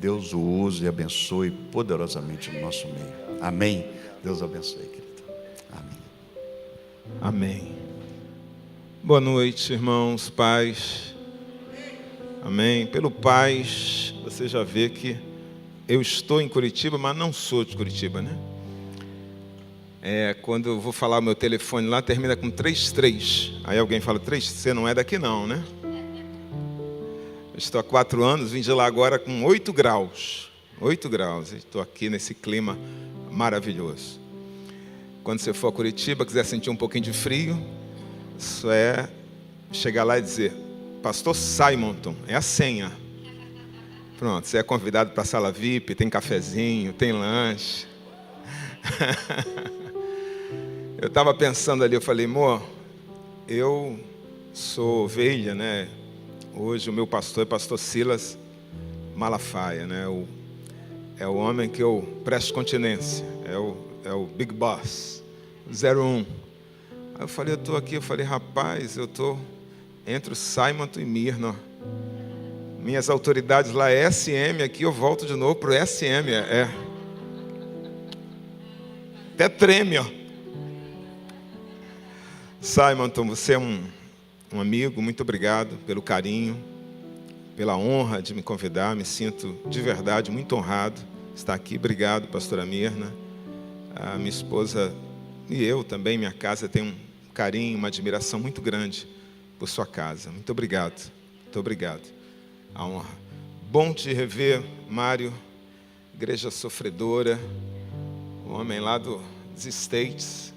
Deus o use e abençoe poderosamente no nosso meio. Amém. Deus abençoe, querido. Amém. Amém. Boa noite, irmãos, paz. Amém. Pelo paz, você já vê que eu estou em Curitiba, mas não sou de Curitiba, né? Quando eu vou falar o meu telefone lá, termina com 33. Aí alguém fala, 3, você não é daqui não, né? Eu estou há 4 anos, vim de lá agora com 8 graus. 8 graus, estou aqui nesse clima maravilhoso. Quando você for a Curitiba, quiser sentir um pouquinho de frio, isso é chegar lá e dizer, Pastor Simonton, é a senha. Pronto, você é convidado para a sala VIP, tem cafezinho, tem lanche. Eu estava pensando ali, eu falei, amor, eu sou ovelha, né? Hoje o meu pastor é pastor Silas Malafaia, né? É o homem que eu presto continência, é o Big Boss, 01. Aí eu falei, eu estou aqui, rapaz, eu estou entre o Simonton e Mirna. Minhas autoridades lá é SM, aqui eu volto de novo para o SM, até treme, ó. Simonton, você é um amigo, muito obrigado pelo carinho, pela honra de me convidar, me sinto de verdade muito honrado de estar aqui. Obrigado, pastora Mirna. A minha esposa e eu também, minha casa, tem um carinho, uma admiração muito grande por sua casa. Muito obrigado, muito obrigado. A honra. Bom te rever, Mário, igreja sofredora, o homem lá dos States.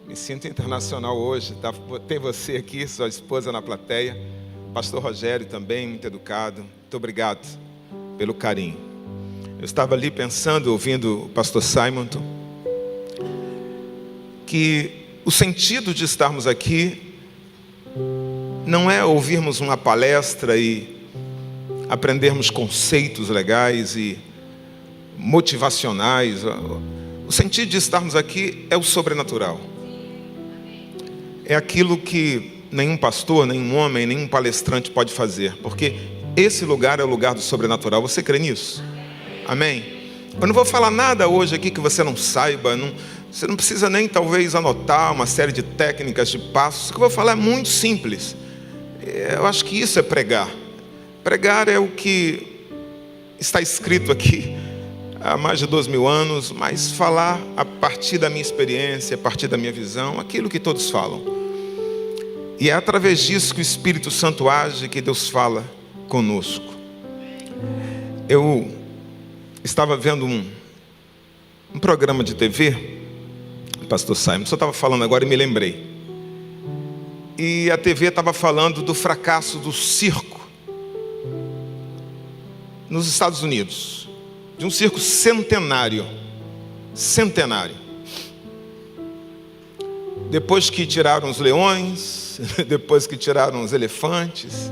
Me sinto internacional hoje, ter você aqui, sua esposa na plateia. Pastor Rogério também, muito educado. Muito obrigado pelo carinho. Eu estava ali pensando, ouvindo o pastor Simonton, que o sentido de estarmos aqui não é ouvirmos uma palestra e aprendermos conceitos legais e motivacionais. O sentido de estarmos aqui é o sobrenatural. É aquilo que nenhum pastor, nenhum homem, nenhum palestrante pode fazer, porque esse lugar é o lugar do sobrenatural. Você crê nisso? Amém? Eu não vou falar nada hoje aqui que você não saiba, você não precisa nem talvez anotar uma série de técnicas, de passos. O que eu vou falar é muito simples. Eu acho que isso é pregar. Pregar é o que está escrito aqui há mais de 2.000 anos, mas falar a partir da minha experiência, a partir da minha visão, aquilo que todos falam. E é através disso que o Espírito Santo age, que Deus fala conosco. Eu estava vendo um programa de TV, pastor Simon, só estava falando agora e me lembrei. E a TV estava falando do fracasso do circo nos Estados Unidos. De um circo centenário. Depois que tiraram os leões, depois que tiraram os elefantes,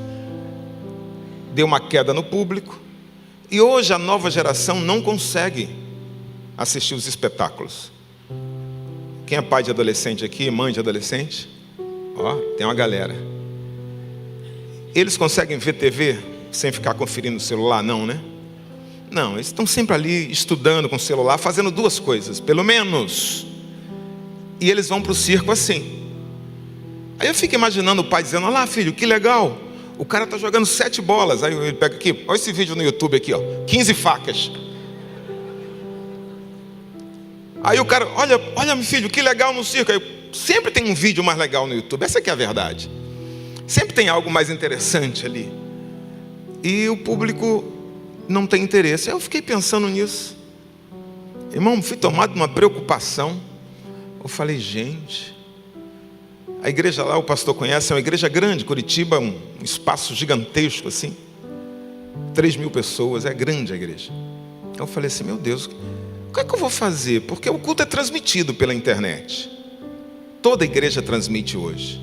deu uma queda no público. E hoje a nova geração não consegue assistir os espetáculos. Quem é pai de adolescente aqui, mãe de adolescente? Ó, tem uma galera. Eles conseguem ver TV sem ficar conferindo o celular, não, né? Não, eles estão sempre ali estudando com o celular, fazendo 2 coisas, pelo menos. E eles vão para o circo assim. Aí eu fico imaginando o pai dizendo, olha lá filho, que legal. O cara está jogando 7 bolas. Aí ele pega aqui, olha esse vídeo no YouTube aqui, ó, 15 facas. Aí o cara, olha meu filho, que legal no circo. Aí, sempre tem um vídeo mais legal no YouTube, essa que é a verdade. Sempre tem algo mais interessante ali. E o público não tem interesse. Aí eu fiquei pensando nisso. Irmão, fui tomado de uma preocupação. Eu falei, gente, a igreja lá, o pastor conhece, é uma igreja grande, Curitiba, um espaço gigantesco assim, 3.000 pessoas, é grande a igreja. Eu falei assim, meu Deus, o que é que eu vou fazer? Porque o culto é transmitido pela internet. Toda igreja transmite hoje.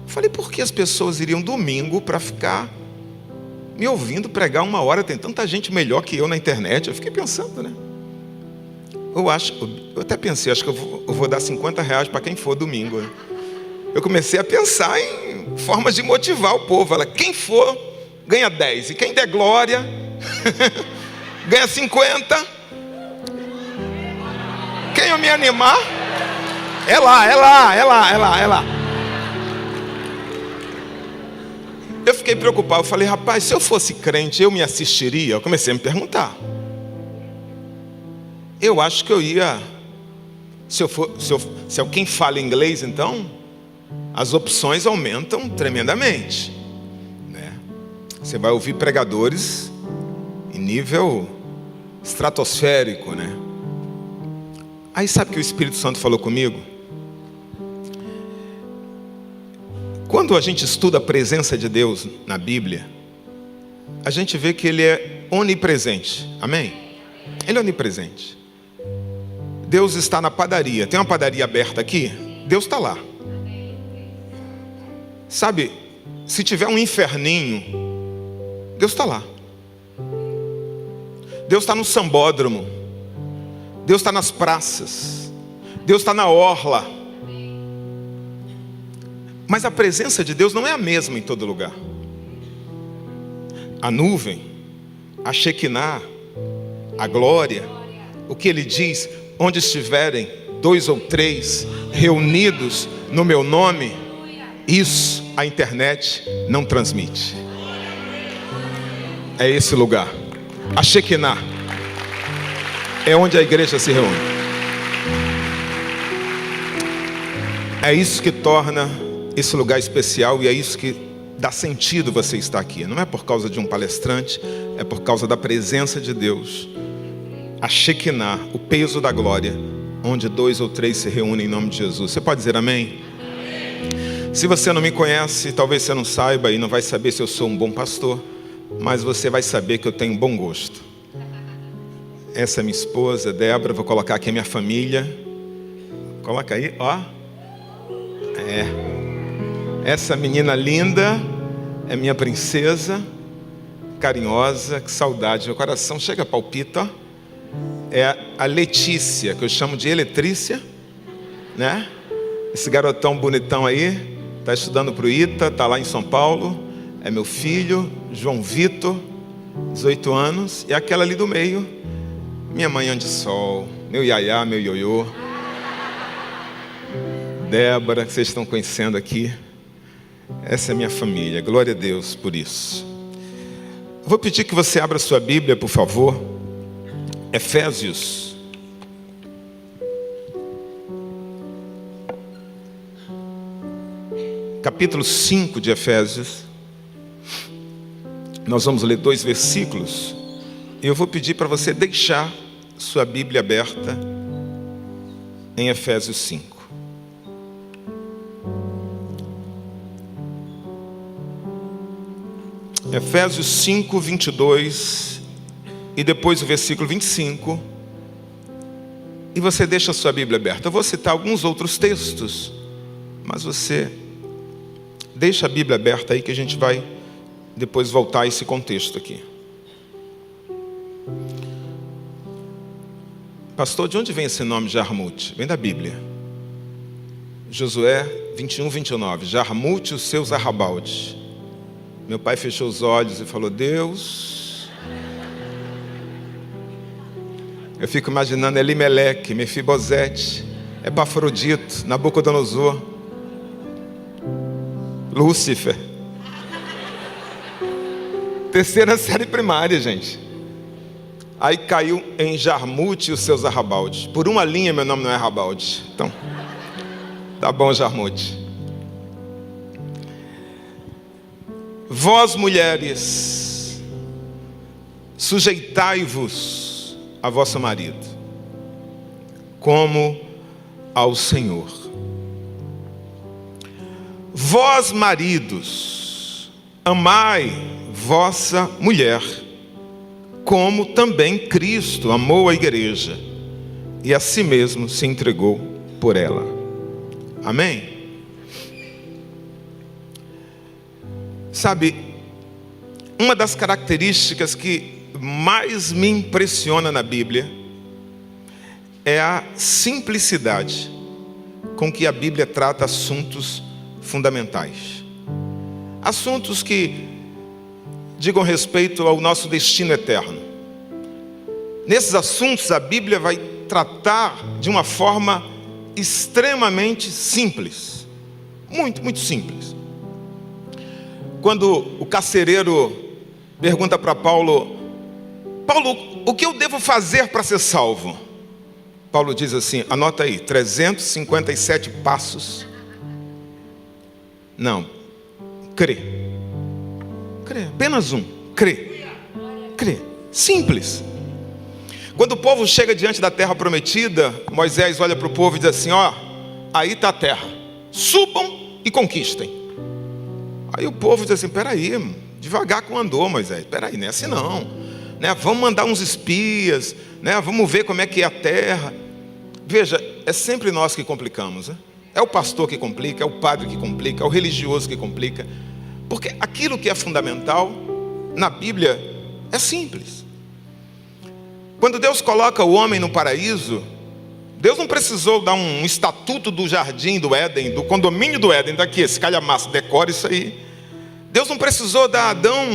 Eu falei, por que as pessoas iriam domingo para ficar me ouvindo pregar 1 hora? Tem tanta gente melhor que eu na internet. Eu fiquei pensando, né? Eu até pensei, acho que eu vou dar R$50 para quem for domingo. Eu comecei a pensar em formas de motivar o povo. Ela, quem for, ganha 10. E quem der glória, ganha 50. Quem eu me animar? É lá. Eu fiquei preocupado, eu falei, rapaz, se eu fosse crente, eu me assistiria? Eu comecei a me perguntar. Eu acho que eu ia, se alguém fala inglês, então, as opções aumentam tremendamente, né? Você vai ouvir pregadores em nível estratosférico, né? Aí sabe o que o Espírito Santo falou comigo? Quando a gente estuda a presença de Deus na Bíblia, a gente vê que Ele é onipresente, amém? Ele é onipresente. Deus está na padaria, tem uma padaria aberta aqui, Deus está lá. Sabe, se tiver um inferninho, Deus está lá. Deus está no sambódromo, Deus está nas praças, Deus está na orla. Mas a presença de Deus não é a mesma em todo lugar. A nuvem, a Shekinah, a glória, o que Ele diz, onde estiverem 2 ou 3 reunidos no meu nome, isso a internet não transmite. É esse lugar, a Shekinah, é onde a igreja se reúne. É isso que torna esse lugar especial e é isso que dá sentido você estar aqui. Não é por causa de um palestrante, é por causa da presença de Deus. A Shekinah, o peso da glória, onde 2 ou 3 se reúnem em nome de Jesus. Você pode dizer amém? Amém. Se você não me conhece, talvez você não saiba e não vai saber se eu sou um bom pastor, mas você vai saber que eu tenho bom gosto. Essa é minha esposa, Débora, vou colocar aqui a minha família. Coloca aí, ó. Essa menina linda é minha princesa, carinhosa, que saudade. Meu coração chega a palpita, ó. É a Letícia, que eu chamo de Eletrícia, né? Esse garotão bonitão aí, está estudando para o ITA, está lá em São Paulo. É meu filho, João Vitor, 18 anos. E aquela ali do meio, minha manhã de sol, meu iaiá, meu ioiô. Débora, que vocês estão conhecendo aqui. Essa é minha família, glória a Deus por isso. Vou pedir que você abra sua Bíblia, por favor. Efésios. Capítulo 5 de Efésios. Nós vamos ler 2 versículos. E eu vou pedir para você deixar sua Bíblia aberta em Efésios 5. Efésios 5, 22 e depois o versículo 25. E você deixa a sua Bíblia aberta. Eu vou citar alguns outros textos, mas você deixa a Bíblia aberta aí que a gente vai depois voltar a esse contexto aqui. Pastor, de onde vem esse nome Jarmute? Vem da Bíblia. Josué 21, 29. Jarmute os seus arrabaldes. Meu pai fechou os olhos e falou, Deus. Eu fico imaginando Elimeleque, Mefibosete, Epafrodito, Nabucodonosor, Lúcifer. Terceira série primária, gente. Aí caiu em Jarmute os seus arrabaldes. Por uma linha meu nome não é arrabalde. Então, tá bom, Jarmute. Vós, mulheres, sujeitai-vos a vosso marido, como ao Senhor. Vós, maridos, amai vossa mulher, como também Cristo amou a igreja e a si mesmo se entregou por ela. Amém? Sabe, uma das características que mais me impressiona na Bíblia é a simplicidade com que a Bíblia trata assuntos fundamentais. Assuntos que digam respeito ao nosso destino eterno. nesses assuntos a Bíblia vai tratar de uma forma extremamente simples. Muito, muito simples. Quando o carcereiro pergunta para Paulo: Paulo, o que eu devo fazer para ser salvo? Paulo diz assim, anota aí, 357 passos. Não, crê. Crê, apenas um, crê. Crê, simples. Quando o povo chega diante da terra prometida, Moisés olha para o povo e diz assim, ó, aí está a terra, subam e conquistem. Aí o povo diz assim, peraí, devagar com andou, Moisés, peraí, não é assim não, né? Vamos mandar uns espias, né? Vamos ver como é que é a terra. Veja, é sempre nós que complicamos, né? É o pastor que complica, é o padre que complica, é o religioso que complica, porque aquilo que é fundamental na Bíblia é simples. Quando Deus coloca o homem no paraíso, Deus não precisou dar um estatuto do jardim do Éden, do condomínio do Éden, daqui, esse calhamaço, decora isso aí. Deus não precisou dar a Adão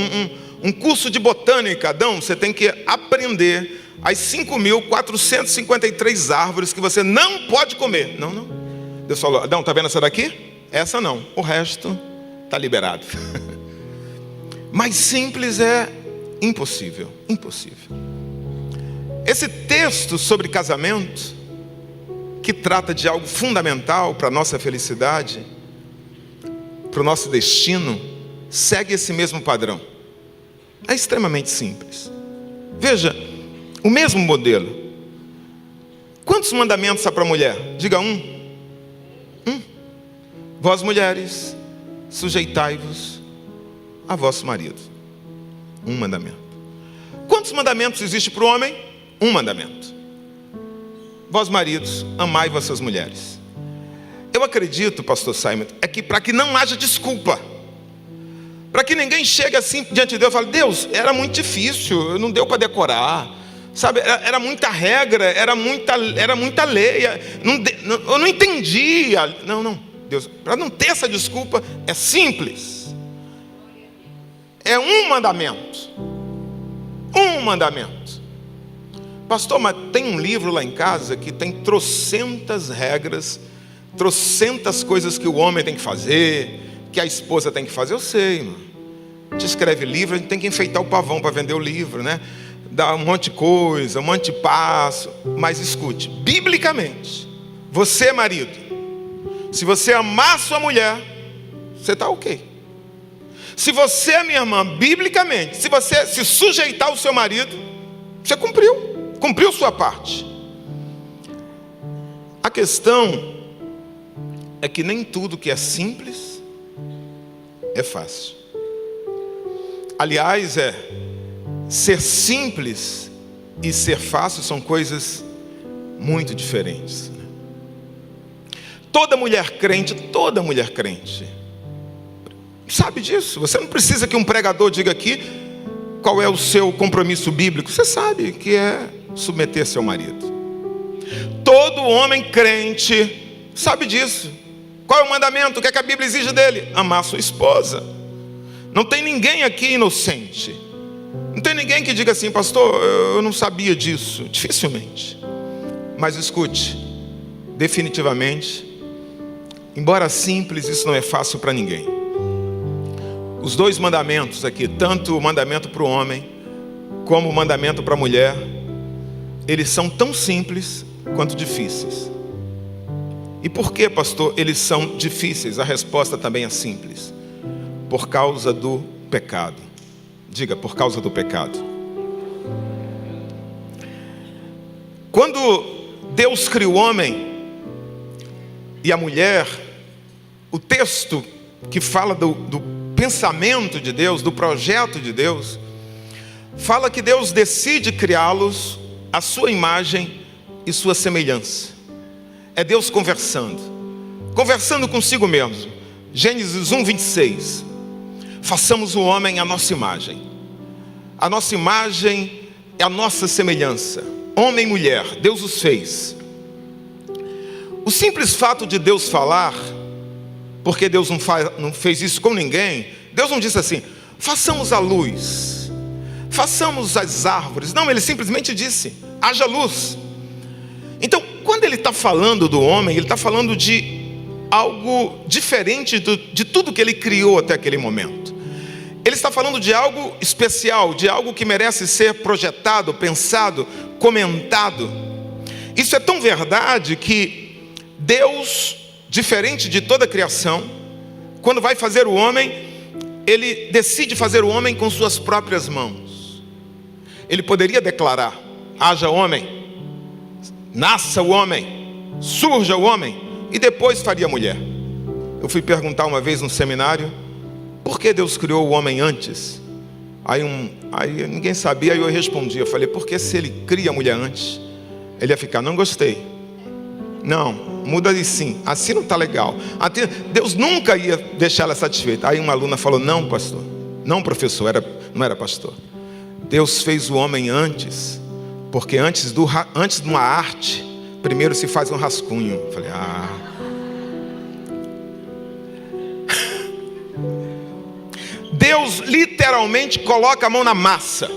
um curso de botânica. Adão, você tem que aprender as 5.453 árvores que você não pode comer. Não, não. Deus falou, Adão, está vendo essa daqui? Essa não, o resto está liberado. Mais simples é impossível, impossível. Esse texto sobre casamento, que trata de algo fundamental para a nossa felicidade, para o nosso destino, segue esse mesmo padrão. É extremamente simples. Veja, o mesmo modelo. Quantos mandamentos há para a mulher? Diga um. Vós mulheres, sujeitai-vos a vosso marido. Um mandamento. Quantos mandamentos existe para o homem? Um mandamento. Vós maridos, amai vossas mulheres. Eu acredito, pastor Simon, é que para que não haja desculpa, para que ninguém chegue assim diante de Deus e fale, Deus, era muito difícil, não deu para decorar, sabe, era muita regra, era muita lei, eu não entendia. Não, Deus, para não ter essa desculpa, é simples. É um mandamento. Um mandamento. Pastor, mas tem um livro lá em casa que tem trocentas regras, trocentas coisas que o homem tem que fazer, que a esposa tem que fazer. Eu sei, irmão. A gente escreve livro, a gente tem que enfeitar o pavão para vender o livro, né? Dá um monte de coisa, um monte de passo. Mas escute, biblicamente, você, marido, se você amar sua mulher, você está ok. Se você, minha irmã, biblicamente, se você se sujeitar ao seu marido, você cumpriu sua parte. A questão é que nem tudo que é simples é fácil. Aliás, ser simples e ser fácil são coisas muito diferentes. Toda mulher crente sabe disso. Você não precisa que um pregador diga aqui qual é o seu compromisso bíblico. Você sabe que é submeter-se ao marido. Todo homem crente sabe disso. Qual é o mandamento? O que é que a Bíblia exige dele? Amar sua esposa. Não tem ninguém aqui inocente. Não tem ninguém que diga assim, pastor, eu não sabia disso. Dificilmente. Mas escute, definitivamente, embora simples, isso não é fácil para ninguém. Os dois mandamentos aqui, tanto o mandamento para o homem, como o mandamento para a mulher, eles são tão simples quanto difíceis. E por que, pastor, eles são difíceis? A resposta também é simples. Por causa do pecado. Diga, por causa do pecado. Quando Deus cria o homem e a mulher, o texto que fala do pensamento de Deus, do projeto de Deus, fala que Deus decide criá-los à sua imagem e sua semelhança. É Deus conversando consigo mesmo. Gênesis 1:26. Façamos o homem à nossa imagem. A nossa imagem é a nossa semelhança. Homem e mulher, Deus os fez. O simples fato de Deus falar, porque Deus não fez isso com ninguém. Deus não disse assim, façamos a luz, façamos as árvores. Não, ele simplesmente disse: haja luz. Então, quando ele está falando do homem, ele está falando de algo diferente de tudo que ele criou até aquele momento. Ele está falando de algo especial, de algo que merece ser projetado, pensado, comentado. Isso é tão verdade que Deus, diferente de toda a criação, quando vai fazer o homem, ele decide fazer o homem com suas próprias mãos. Ele poderia declarar: haja homem, nasça o homem, surja o homem, e depois faria a mulher. Eu fui perguntar uma vez no seminário, por que Deus criou o homem antes? Aí ninguém sabia, aí eu respondi, eu falei: porque se ele cria a mulher antes, ele ia ficar: não gostei, não, muda assim não está legal. Deus nunca ia deixar ela satisfeita. Aí uma aluna falou: não, pastor, não, professor, não era pastor. Deus fez o homem antes, porque antes de uma arte, primeiro se faz um rascunho. Eu falei: Deus literalmente coloca a mão na massa.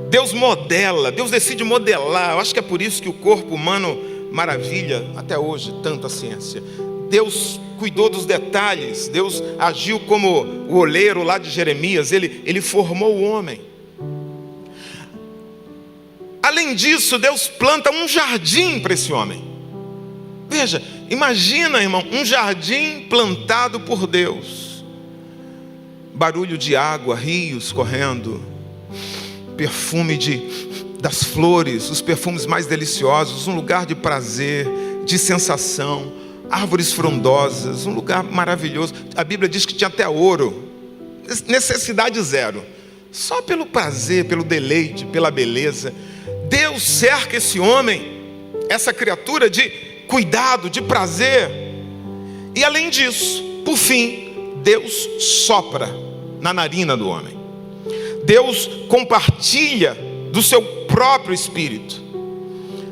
Deus modela, Deus decide modelar. Eu acho que é por isso que o corpo humano maravilha até hoje tanto a ciência. Deus cuidou dos detalhes. Deus agiu como o oleiro lá de Jeremias. Ele formou o homem. Além disso, Deus planta um jardim para esse homem. Veja, imagina, irmão, um jardim plantado por Deus. Barulho de água, rios correndo, perfume das flores, os perfumes mais deliciosos, um lugar de prazer, de sensação, árvores frondosas, um lugar maravilhoso. A Bíblia diz que tinha até ouro, necessidade zero, só pelo prazer, pelo deleite, pela beleza. Deus cerca esse homem, essa criatura, de cuidado, de prazer. E além disso, por fim, Deus sopra na narina do homem. Deus compartilha do seu próprio espírito.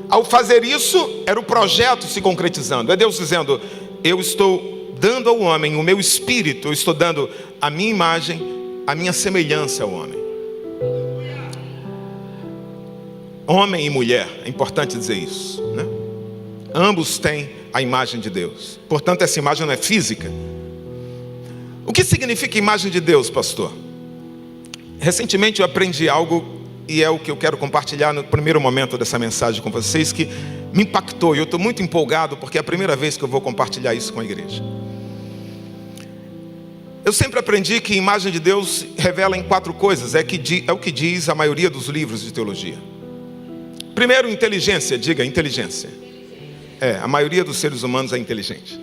Ao fazer isso, era o projeto se concretizando. É Deus dizendo: eu estou dando ao homem o meu espírito, eu estou dando a minha imagem, a minha semelhança ao homem. Homem e mulher, é importante dizer isso, né? Ambos têm a imagem de Deus. Portanto, essa imagem não é física. O que significa imagem de Deus, pastor? Recentemente eu aprendi algo, e é o que eu quero compartilhar no primeiro momento dessa mensagem com vocês, que me impactou, e eu estou muito empolgado, porque é a primeira vez que eu vou compartilhar isso com a igreja. Eu sempre aprendi que a imagem de Deus revela em 4 coisas, é o que diz a maioria dos livros de teologia. Primeiro, inteligência, diga inteligência. A maioria dos seres humanos é inteligente.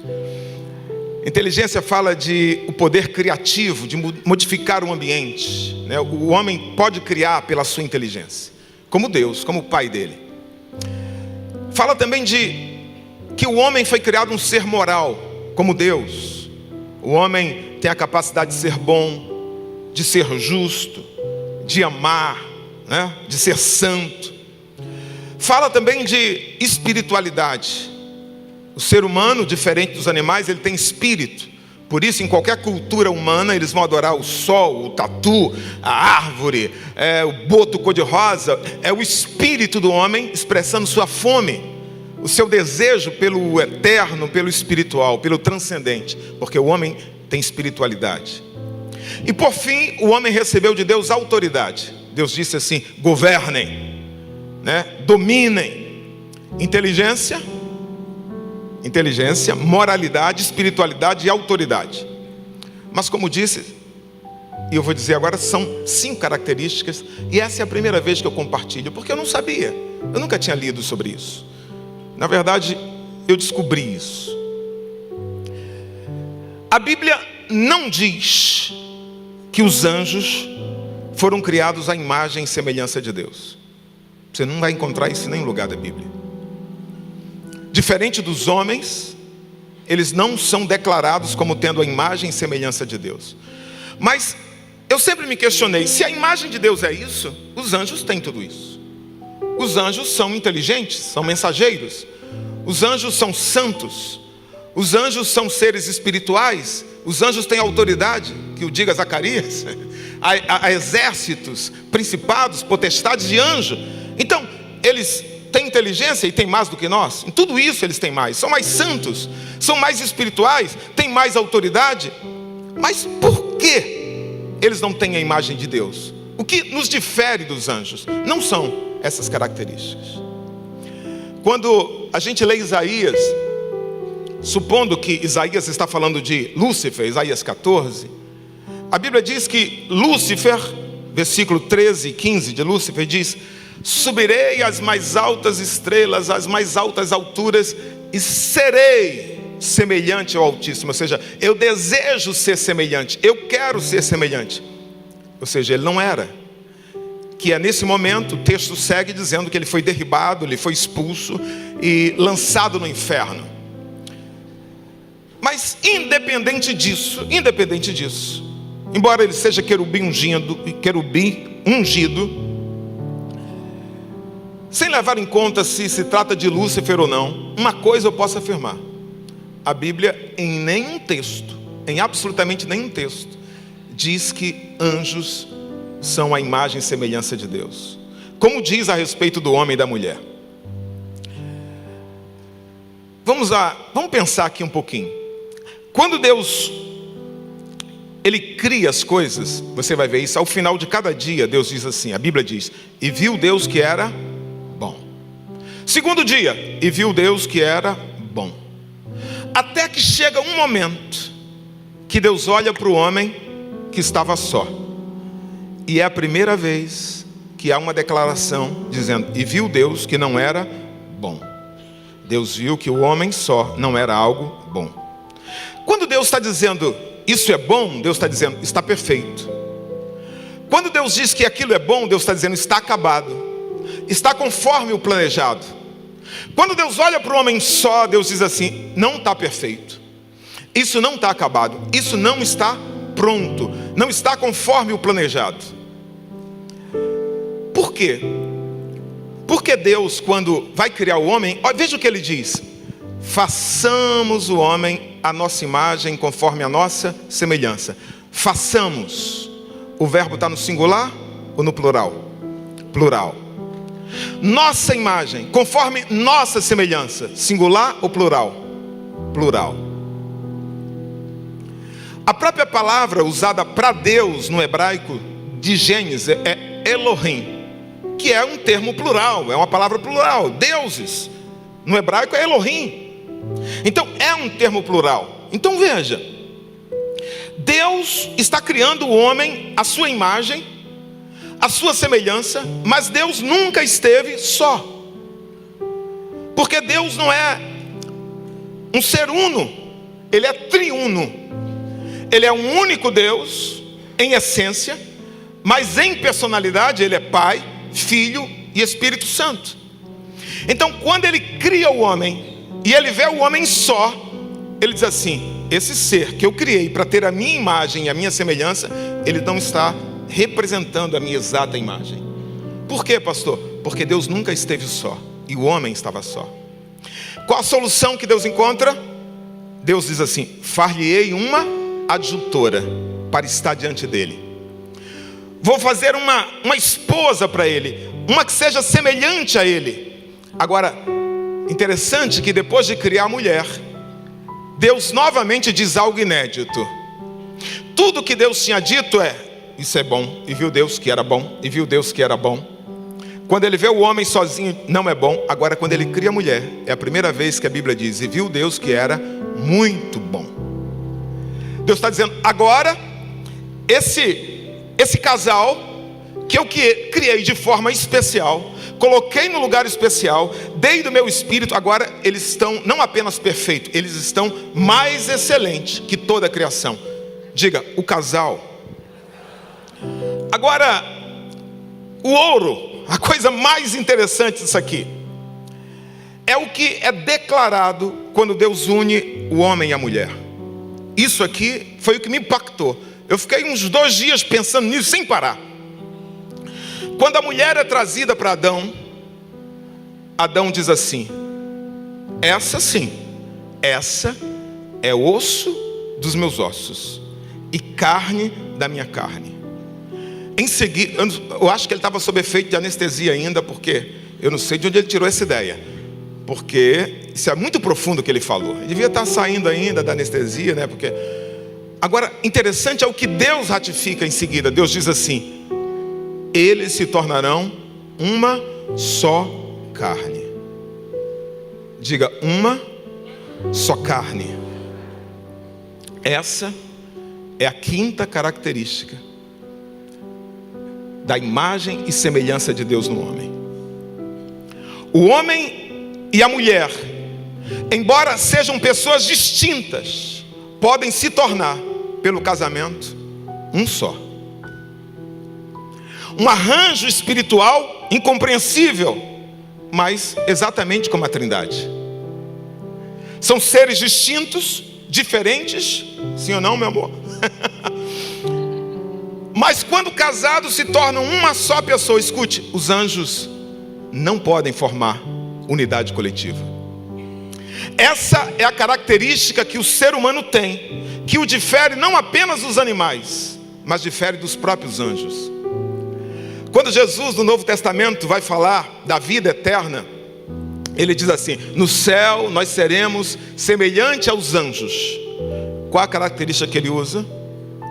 Inteligência fala de o poder criativo, de modificar o ambiente, né? O homem pode criar pela sua inteligência, como Deus, como o pai dele. Fala também de que o homem foi criado um ser moral, como Deus. O homem tem a capacidade de ser bom, de ser justo, de amar, né? De ser santo. Fala também de espiritualidade. O ser humano, diferente dos animais, ele tem espírito. Por isso, em qualquer cultura humana, eles vão adorar o sol, o tatu, a árvore, o boto cor-de-rosa. É o espírito do homem expressando sua fome, o seu desejo pelo eterno, pelo espiritual, pelo transcendente. Porque o homem tem espiritualidade. E por fim, o homem recebeu de Deus autoridade. Deus disse assim: governem, né? Dominem. Inteligência, moralidade, espiritualidade e autoridade. Mas como disse, e eu vou dizer agora, são 5 características, e essa é a primeira vez que eu compartilho, porque eu não sabia, eu nunca tinha lido sobre isso. Na verdade, eu descobri isso. A Bíblia não diz que os anjos foram criados à imagem e semelhança de Deus. Você não vai encontrar isso em nenhum lugar da Bíblia. Diferente dos homens, eles não são declarados como tendo a imagem e semelhança de Deus. Mas eu sempre me questionei, se a imagem de Deus é isso, os anjos têm tudo isso. Os anjos são inteligentes, são mensageiros. Os anjos são santos. Os anjos são seres espirituais. Os anjos têm autoridade. que o diga Zacarias, a exércitos, principados, potestades de anjo. Então, eles têm inteligência e têm mais do que nós. Em tudo isso eles têm mais. São mais santos, são mais espirituais, têm mais autoridade. Mas por que eles não têm a imagem de Deus? O que nos difere dos anjos não são essas características. Quando a gente lê Isaías, supondo que Isaías está falando de Lúcifer, Isaías 14, a Bíblia diz que Lúcifer, versículo 13 e 15 de Lúcifer diz: subirei às mais altas estrelas, às mais altas alturas, e serei semelhante ao Altíssimo. Ou seja, eu desejo ser semelhante, eu quero ser semelhante. Ou seja, ele não era. Que é nesse momento, o texto segue dizendo que ele foi derribado, ele foi expulso e lançado no inferno. Mas independente disso, embora ele seja querubim ungido, sem levar em conta se trata de Lúcifer ou não, uma coisa eu posso afirmar: a Bíblia em nenhum texto, em absolutamente nenhum texto, diz que anjos são a imagem e semelhança de Deus, como diz a respeito do homem e da mulher. Vamos pensar aqui um pouquinho. Quando Deus Ele cria as coisas, você vai ver isso ao final de cada dia. Deus diz assim, a Bíblia diz: e viu Deus que era bom. Segundo dia, e viu Deus que era bom. Até que chega um momento que Deus olha para o homem que estava só, e é a primeira vez que há uma declaração dizendo: e viu Deus que não era bom. Deus viu que o homem só não era algo bom. Quando Deus está dizendo isso é bom, Deus está dizendo está perfeito. Quando Deus diz que aquilo é bom, Deus está dizendo está acabado, está conforme o planejado. Quando Deus olha para o homem só, Deus diz assim: não está perfeito, isso não está acabado, isso não está pronto, não está conforme o planejado. Por quê? Porque Deus, quando vai criar o homem, veja o que ele diz: façamos o homem à nossa imagem, conforme a nossa semelhança. Façamos. O verbo está no singular ou no plural? Plural. Nossa imagem, conforme nossa semelhança. Singular ou plural? Plural. A própria palavra usada para Deus no hebraico de Gênesis é Elohim, que é um termo plural, é uma palavra plural. Deuses no hebraico é Elohim. Então é um termo plural. Então veja, Deus está criando o homem à sua imagem, à sua semelhança, mas Deus nunca esteve só. Porque Deus não é um ser uno, Ele é triuno. Ele é um único Deus em essência, mas em personalidade Ele é Pai, Filho e Espírito Santo. Então quando Ele cria o homem e Ele vê o homem só, Ele diz assim: esse ser que eu criei para ter a minha imagem e a minha semelhança, ele não está representando a minha exata imagem. Por quê, pastor? Porque Deus nunca esteve só e o homem estava só. Qual a solução que Deus encontra? Deus diz assim: far-lhe-ei uma adjutora para estar diante dele. Vou fazer uma esposa para ele, uma que seja semelhante a ele. Agora, interessante que depois de criar a mulher, Deus novamente diz algo inédito. Tudo que Deus tinha dito é: isso é bom, e viu Deus que era bom, e viu Deus que era bom. Quando ele vê o homem sozinho, não é bom. Agora quando ele cria a mulher, é a primeira vez que a Bíblia diz: e viu Deus que era muito bom. Deus está dizendo: agora esse casal que eu criei de forma especial, coloquei no lugar especial, dei do meu espírito, agora eles estão não apenas perfeitos, eles estão mais excelentes que toda a criação. Diga, o casal. Agora, o ouro, a coisa mais interessante disso aqui, é o que é declarado quando Deus une o homem e a mulher. Isso aqui foi o que me impactou. Eu fiquei uns 2 dias pensando nisso sem parar. Quando a mulher é trazida para Adão, Adão diz assim: essa sim, essa é osso dos meus ossos, e carne da minha carne. Em seguida, eu acho que ele estava sob efeito de anestesia ainda, porque eu não sei de onde ele tirou essa ideia, porque isso é muito profundo o que ele falou. Ele devia estar saindo ainda da anestesia, né? Porque agora, interessante é o que Deus ratifica em seguida. Deus diz assim: eles se tornarão uma só carne. Diga, uma só carne. Essa é a quinta característica da imagem e semelhança de Deus no homem. O homem e a mulher, embora sejam pessoas distintas, podem se tornar, pelo casamento, um só. Um arranjo espiritual incompreensível, mas exatamente como a Trindade. São seres distintos, diferentes, sim ou não, meu amor? Mas quando casados se tornam uma só pessoa, escute, os anjos não podem formar unidade coletiva. Essa é a característica que o ser humano tem, que o difere não apenas dos animais, mas difere dos próprios anjos. Quando Jesus no Novo Testamento vai falar da vida eterna, ele diz assim: no céu nós seremos semelhante aos anjos. Qual a característica que ele usa?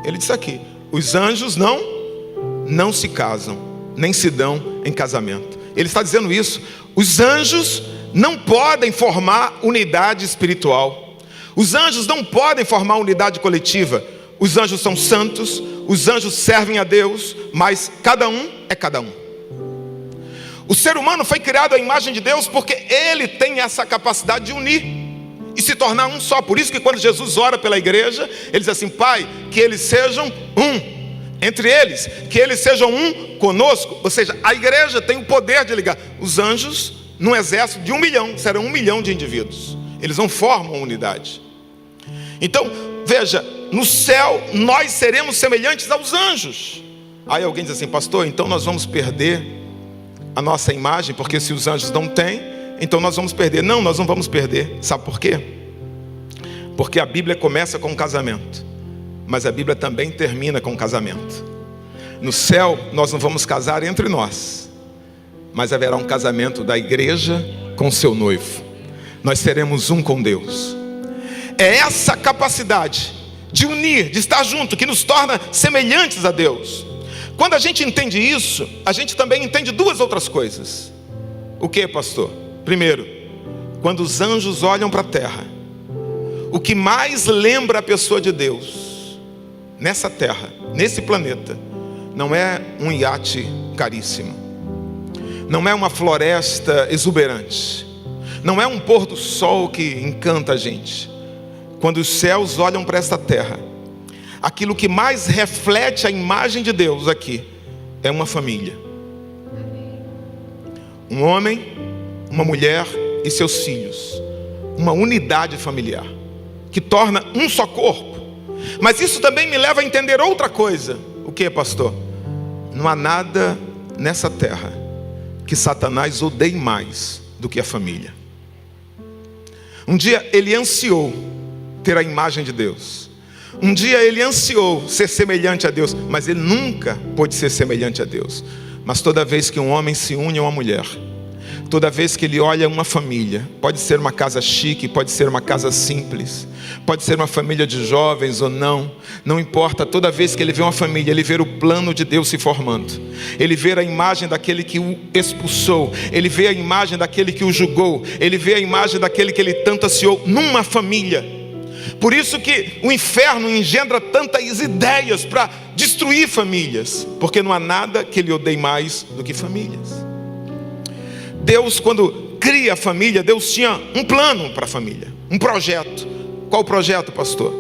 Ele diz aqui: os anjos não se casam, nem se dão em casamento. Ele está dizendo isso. Os anjos não podem formar unidade espiritual. Os anjos não podem formar unidade coletiva. Os anjos são santos, os anjos servem a Deus, mas cada um é cada um. O ser humano foi criado à imagem de Deus porque ele tem essa capacidade de unir e se tornar um só. Por isso que quando Jesus ora pela igreja, ele diz assim: Pai, que eles sejam um entre eles, que eles sejam um conosco. Ou seja, a igreja tem o poder de ligar. Os anjos, num exército de 1 milhão, serão 1 milhão de indivíduos. Eles não formam unidade. Então, veja, no céu nós seremos semelhantes aos anjos. Aí alguém diz assim: pastor, então nós vamos perder a nossa imagem, porque se os anjos não têm, então nós vamos perder. Não, nós não vamos perder. Sabe por quê? Porque a Bíblia começa com um casamento, mas a Bíblia também termina com um casamento. No céu nós não vamos casar entre nós, mas haverá um casamento da igreja com seu noivo. Nós seremos um com Deus. É essa capacidade de unir, de estar junto, que nos torna semelhantes a Deus. Quando a gente entende isso, a gente também entende duas outras coisas. O que, pastor? Primeiro, quando os anjos olham para a terra, o que mais lembra a pessoa de Deus nessa terra, nesse planeta, não é um iate caríssimo, não é uma floresta exuberante, não é um pôr do sol que encanta a gente. Quando os céus olham para esta terra, aquilo que mais reflete a imagem de Deus aqui é uma família. Um homem, uma mulher e seus filhos. Uma unidade familiar que torna um só corpo. Mas isso também me leva a entender outra coisa. O que, pastor? Não há nada nessa terra que Satanás odeie mais do que a família. Um dia ele ansiou ter a imagem de Deus. Um dia ele ansiou ser semelhante a Deus, mas ele nunca pôde ser semelhante a Deus. Mas toda vez que um homem se une a uma mulher, toda vez que ele olha uma família, pode ser uma casa chique, pode ser uma casa simples, pode ser uma família de jovens ou não, não importa. Toda vez que ele vê uma família, ele vê o plano de Deus se formando. Ele vê a imagem daquele que o expulsou, ele vê a imagem daquele que o julgou, ele vê a imagem daquele que ele tanto ansiou numa família. Por isso que o inferno engendra tantas ideias para destruir famílias, porque não há nada que ele odeie mais do que famílias. Deus, quando cria a família, Deus tinha um plano para a família, um projeto. Qual o projeto, pastor?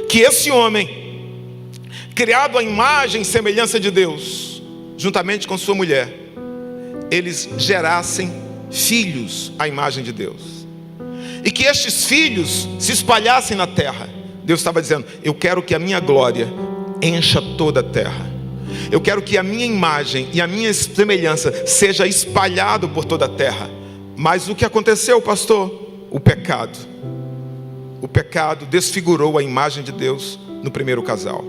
Que esse homem, criado à imagem e semelhança de Deus, juntamente com sua mulher, eles gerassem filhos à imagem de Deus. E que estes filhos se espalhassem na terra. Deus estava dizendo: eu quero que a minha glória encha toda a terra. Eu quero que a minha imagem e a minha semelhança seja espalhado por toda a terra. Mas o que aconteceu, pastor? O pecado. O pecado desfigurou a imagem de Deus no primeiro casal.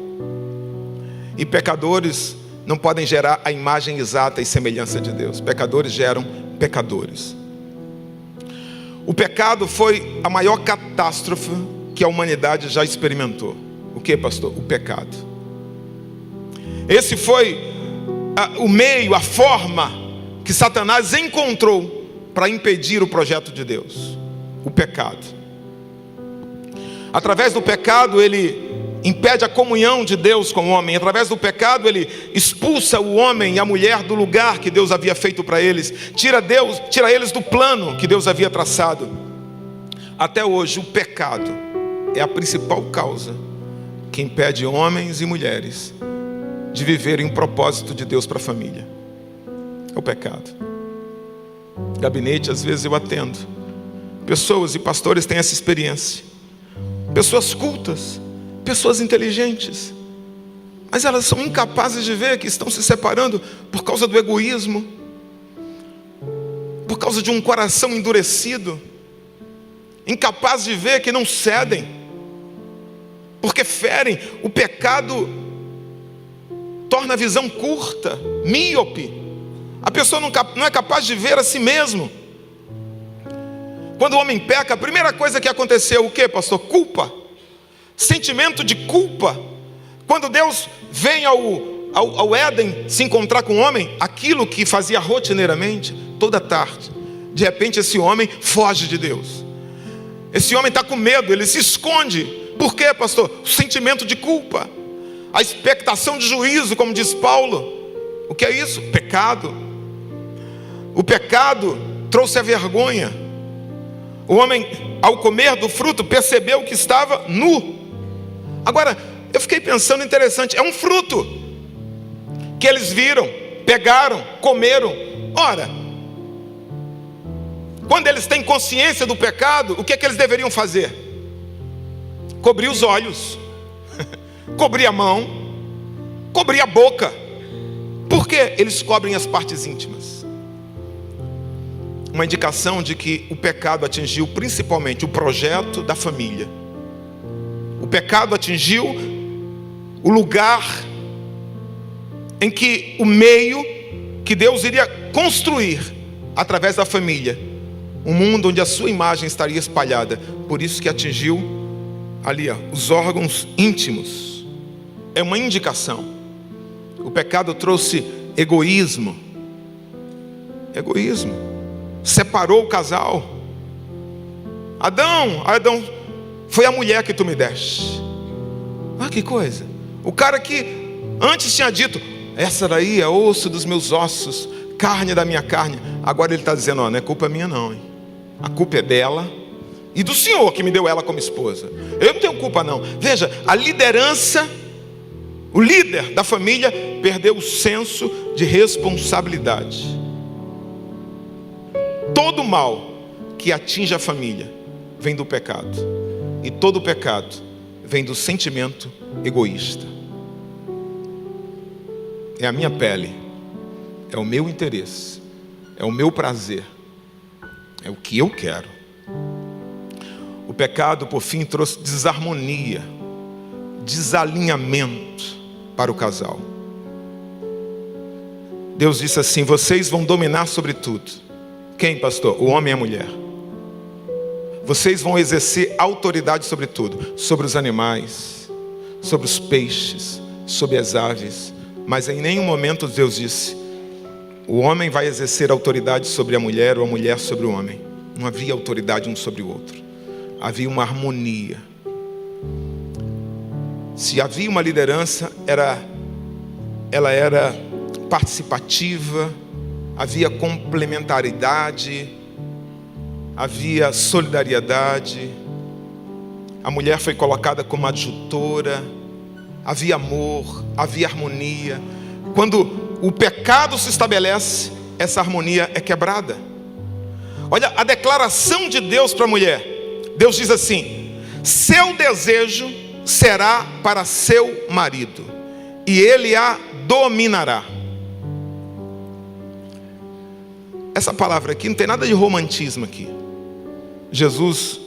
E pecadores não podem gerar a imagem exata e semelhança de Deus. Pecadores geram pecadores. O pecado foi a maior catástrofe que a humanidade já experimentou. O que, pastor? O pecado. Esse foi o meio, a forma que Satanás encontrou para impedir o projeto de Deus. O pecado. Através do pecado ele impede a comunhão de Deus com o homem. Através do pecado ele expulsa o homem e a mulher do lugar que Deus havia feito para eles. Tira eles do plano que Deus havia traçado. Até hoje o pecado é a principal causa que impede homens e mulheres de viverem o propósito de Deus para a família. É o pecado. Gabinete, às vezes eu atendo pessoas, e pastores têm essa experiência. Pessoas cultas, pessoas inteligentes, mas elas são incapazes de ver que estão se separando por causa do egoísmo, por causa de um coração endurecido, incapazes de ver que não cedem, porque ferem. O pecado torna a visão curta, míope. A pessoa não é capaz de ver a si mesmo. Quando o homem peca, a primeira coisa que aconteceu, o que, pastor? Culpa. Sentimento de culpa. Quando Deus vem ao Éden se encontrar com o homem, aquilo que fazia rotineiramente, toda tarde, de repente esse homem foge de Deus. Esse homem está com medo, ele se esconde. Por quê, pastor? O sentimento de culpa, a expectação de juízo, como diz Paulo. O que é isso? Pecado. O pecado trouxe a vergonha. O homem, ao comer do fruto, percebeu que estava nu. Agora, eu fiquei pensando, interessante, é um fruto que eles viram, pegaram, comeram. Ora, quando eles têm consciência do pecado, o que é que eles deveriam fazer? Cobrir os olhos, cobrir a mão, cobrir a boca. Por que eles cobrem as partes íntimas? Uma indicação de que o pecado atingiu principalmente o projeto da família. O pecado atingiu o lugar em que o meio que Deus iria construir através da família, um mundo onde a sua imagem estaria espalhada. Por isso que atingiu ali, os órgãos íntimos. É uma indicação. O pecado trouxe egoísmo. Egoísmo. Separou o casal. Adão, foi a mulher que tu me deste. Ah, que coisa. O cara que antes tinha dito, essa daí é osso dos meus ossos, carne da minha carne. Agora ele está dizendo, ó, não é culpa minha não, hein? A culpa é dela e do Senhor que me deu ela como esposa. Eu não tenho culpa não. Veja, a liderança, o líder da família perdeu o senso de responsabilidade. Todo mal que atinge a família vem do pecado. E todo pecado vem do sentimento egoísta. É a minha pele, é o meu interesse, é o meu prazer, é o que eu quero. O pecado, por fim, trouxe desarmonia, desalinhamento para o casal. Deus disse assim: vocês vão dominar sobre tudo. Quem, pastor? O homem e a mulher. Vocês vão exercer autoridade sobre tudo, sobre os animais, sobre os peixes, sobre as aves. Mas em nenhum momento Deus disse: o homem vai exercer autoridade sobre a mulher ou a mulher sobre o homem. Não havia autoridade um sobre o outro. Havia uma harmonia. Se havia uma liderança, ela era participativa, havia complementaridade, havia solidariedade. A mulher foi colocada como adjutora. Havia amor, havia harmonia. Quando o pecado se estabelece, essa harmonia é quebrada. Olha a declaração de Deus para a mulher. Deus diz assim: seu desejo será para seu marido, e ele a dominará. Essa palavra aqui não tem nada de romantismo aqui. Jesus,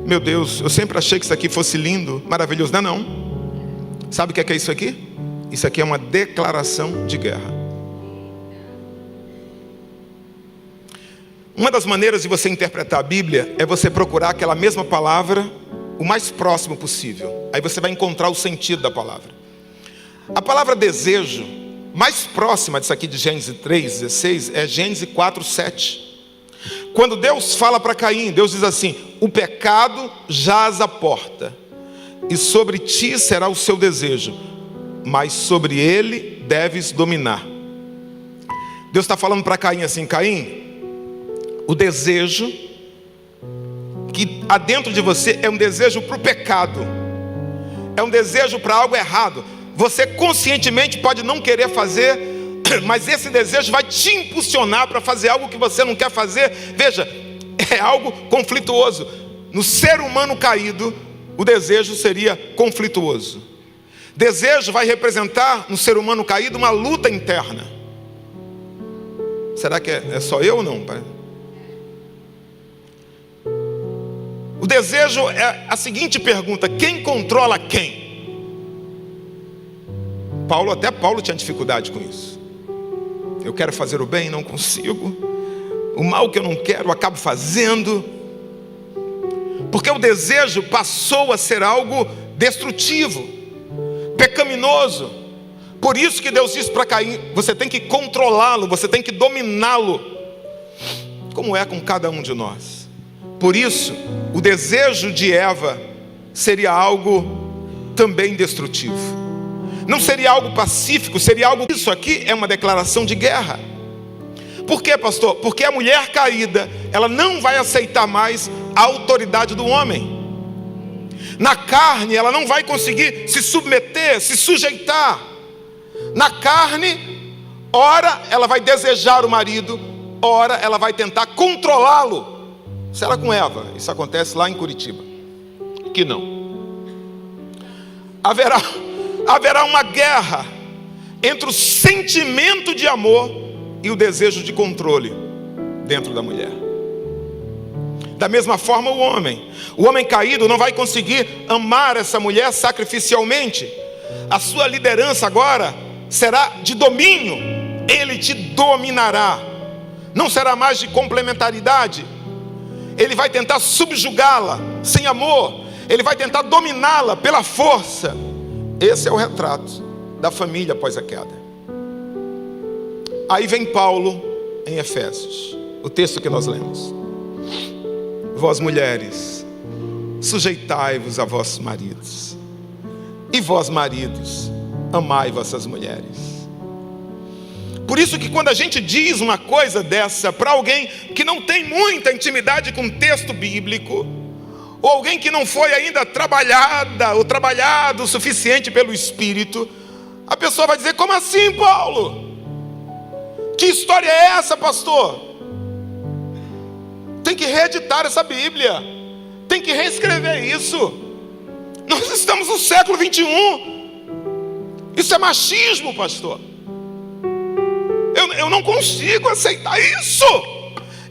meu Deus, eu sempre achei que isso aqui fosse lindo, maravilhoso. Não é não. Sabe o que é isso aqui? Isso aqui é uma declaração de guerra. Uma das maneiras de você interpretar a Bíblia é você procurar aquela mesma palavra o mais próximo possível. Aí você vai encontrar o sentido da palavra. A palavra desejo, mais próxima disso aqui de Gênesis 3:16, é Gênesis 4:7. Quando Deus fala para Caim, Deus diz assim: o pecado jaz à porta, e sobre ti será o seu desejo, mas sobre ele deves dominar. Deus está falando para Caim assim: Caim, o desejo que há dentro de você é um desejo para o pecado, é um desejo para algo errado. Você conscientemente pode não querer fazer, mas esse desejo vai te impulsionar para fazer algo que você não quer fazer. Veja, é algo conflituoso. No ser humano caído, o desejo seria conflituoso. Desejo vai representar no ser humano caído uma luta interna. Será que é só eu ou não, pai? O desejo é a seguinte pergunta: quem controla quem? Até Paulo tinha dificuldade com isso. Eu quero fazer o bem, não consigo. O mal que eu não quero, eu acabo fazendo. Porque o desejo passou a ser algo destrutivo, pecaminoso. Por isso que Deus disse para Caim: você tem que controlá-lo, você tem que dominá-lo. Como é com cada um de nós. Por isso, o desejo de Eva seria algo também destrutivo. Não seria algo pacífico, seria algo... Isso aqui é uma declaração de guerra. Por quê, pastor? Porque a mulher caída, ela não vai aceitar mais a autoridade do homem. Na carne, ela não vai conseguir se submeter, se sujeitar. Na carne, ora ela vai desejar o marido, ora ela vai tentar controlá-lo. Isso era com Eva, isso acontece lá em Curitiba. Que não. Haverá uma guerra entre o sentimento de amor e o desejo de controle dentro da mulher. Da mesma forma o homem caído não vai conseguir amar essa mulher sacrificialmente. A sua liderança agora será de domínio. Ele te dominará. Não será mais de complementaridade. Ele vai tentar subjugá-la sem amor. Ele vai tentar dominá-la pela força. Esse é o retrato da família após a queda. Aí vem Paulo em Efésios, o texto que nós lemos. Vós mulheres, sujeitai-vos a vossos maridos, e vós maridos, amai vossas mulheres. Por isso que quando a gente diz uma coisa dessa para alguém que não tem muita intimidade com o texto bíblico, ou alguém que não foi ainda trabalhado o suficiente pelo Espírito, a pessoa vai dizer: como assim, Paulo? Que história é essa, pastor? Tem que reeditar essa Bíblia, tem que reescrever isso. Nós estamos no século 21. Isso é machismo, pastor. Eu não consigo aceitar isso.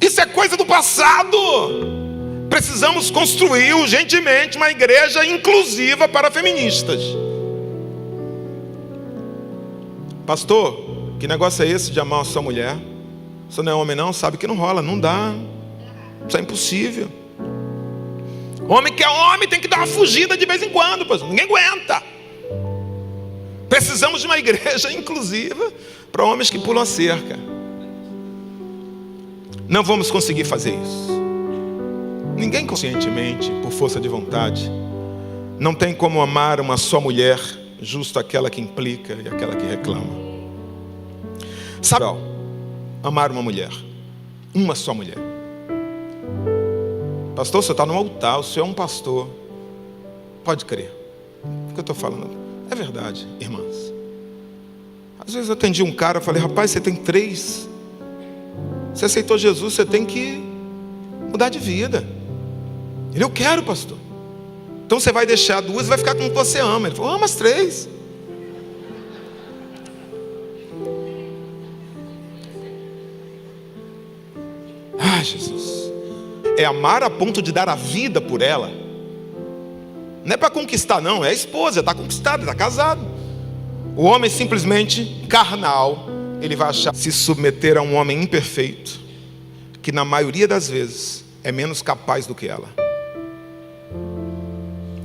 Isso é coisa do passado. Precisamos construir urgentemente uma igreja inclusiva para feministas. Pastor, que negócio é esse de amar a sua mulher? Você não é homem não? Sabe que não rola, não dá. Isso é impossível. Homem que é homem tem que dar uma fugida de vez em quando, pastor. Ninguém aguenta. Precisamos de uma igreja inclusiva para homens que pulam a cerca. Não vamos conseguir fazer isso. Ninguém conscientemente, por força de vontade, não tem como amar uma só mulher, justo aquela que implica e aquela que reclama. Sabe, amar uma mulher, uma só mulher. Pastor, você está no altar, o senhor é um pastor. Pode crer. O que eu estou falando é verdade, irmãs. Às vezes eu atendi um cara, eu falei: rapaz, você tem 3. Você aceitou Jesus, você tem que mudar de vida. Ele: eu quero, pastor. Então você vai deixar 2 e vai ficar com o que você ama. Ele falou: ama as 3. Ah, Jesus. É amar a ponto de dar a vida por ela. Não é para conquistar não, é a esposa, está conquistada, está casado. O homem simplesmente carnal, ele vai achar se submeter a um homem imperfeito, que na maioria das vezes é menos capaz do que ela.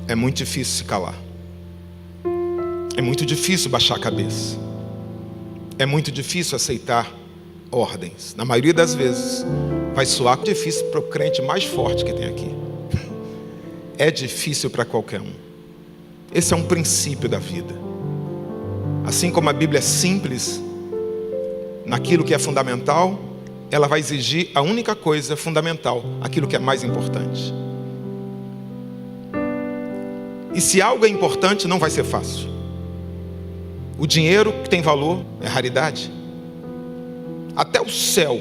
É muito difícil se calar. É muito difícil baixar a cabeça. É muito difícil aceitar ordens. Na maioria das vezes vai soar difícil para o crente mais forte que tem aqui. É difícil para qualquer um. Esse é um princípio da vida. Assim como a Bíblia é simples naquilo que é fundamental, ela vai exigir a única coisa fundamental, aquilo que é mais importante. E se algo é importante, não vai ser fácil. O dinheiro que tem valor é raridade. Até o céu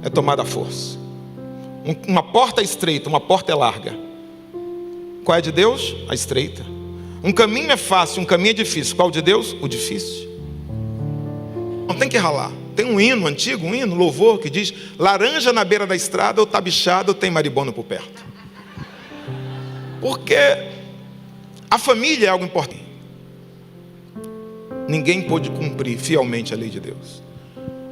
é tomado à força. Uma porta é estreita, uma porta é larga. Qual é de Deus? A estreita. Um caminho é fácil, um caminho é difícil. Qual de Deus? O difícil. Não tem que ralar. Tem um hino antigo, um hino, louvor, que diz: laranja na beira da estrada, ou tá bichado, ou tem maribondo por perto. Porque a família é algo importante. Ninguém pôde cumprir fielmente a lei de Deus.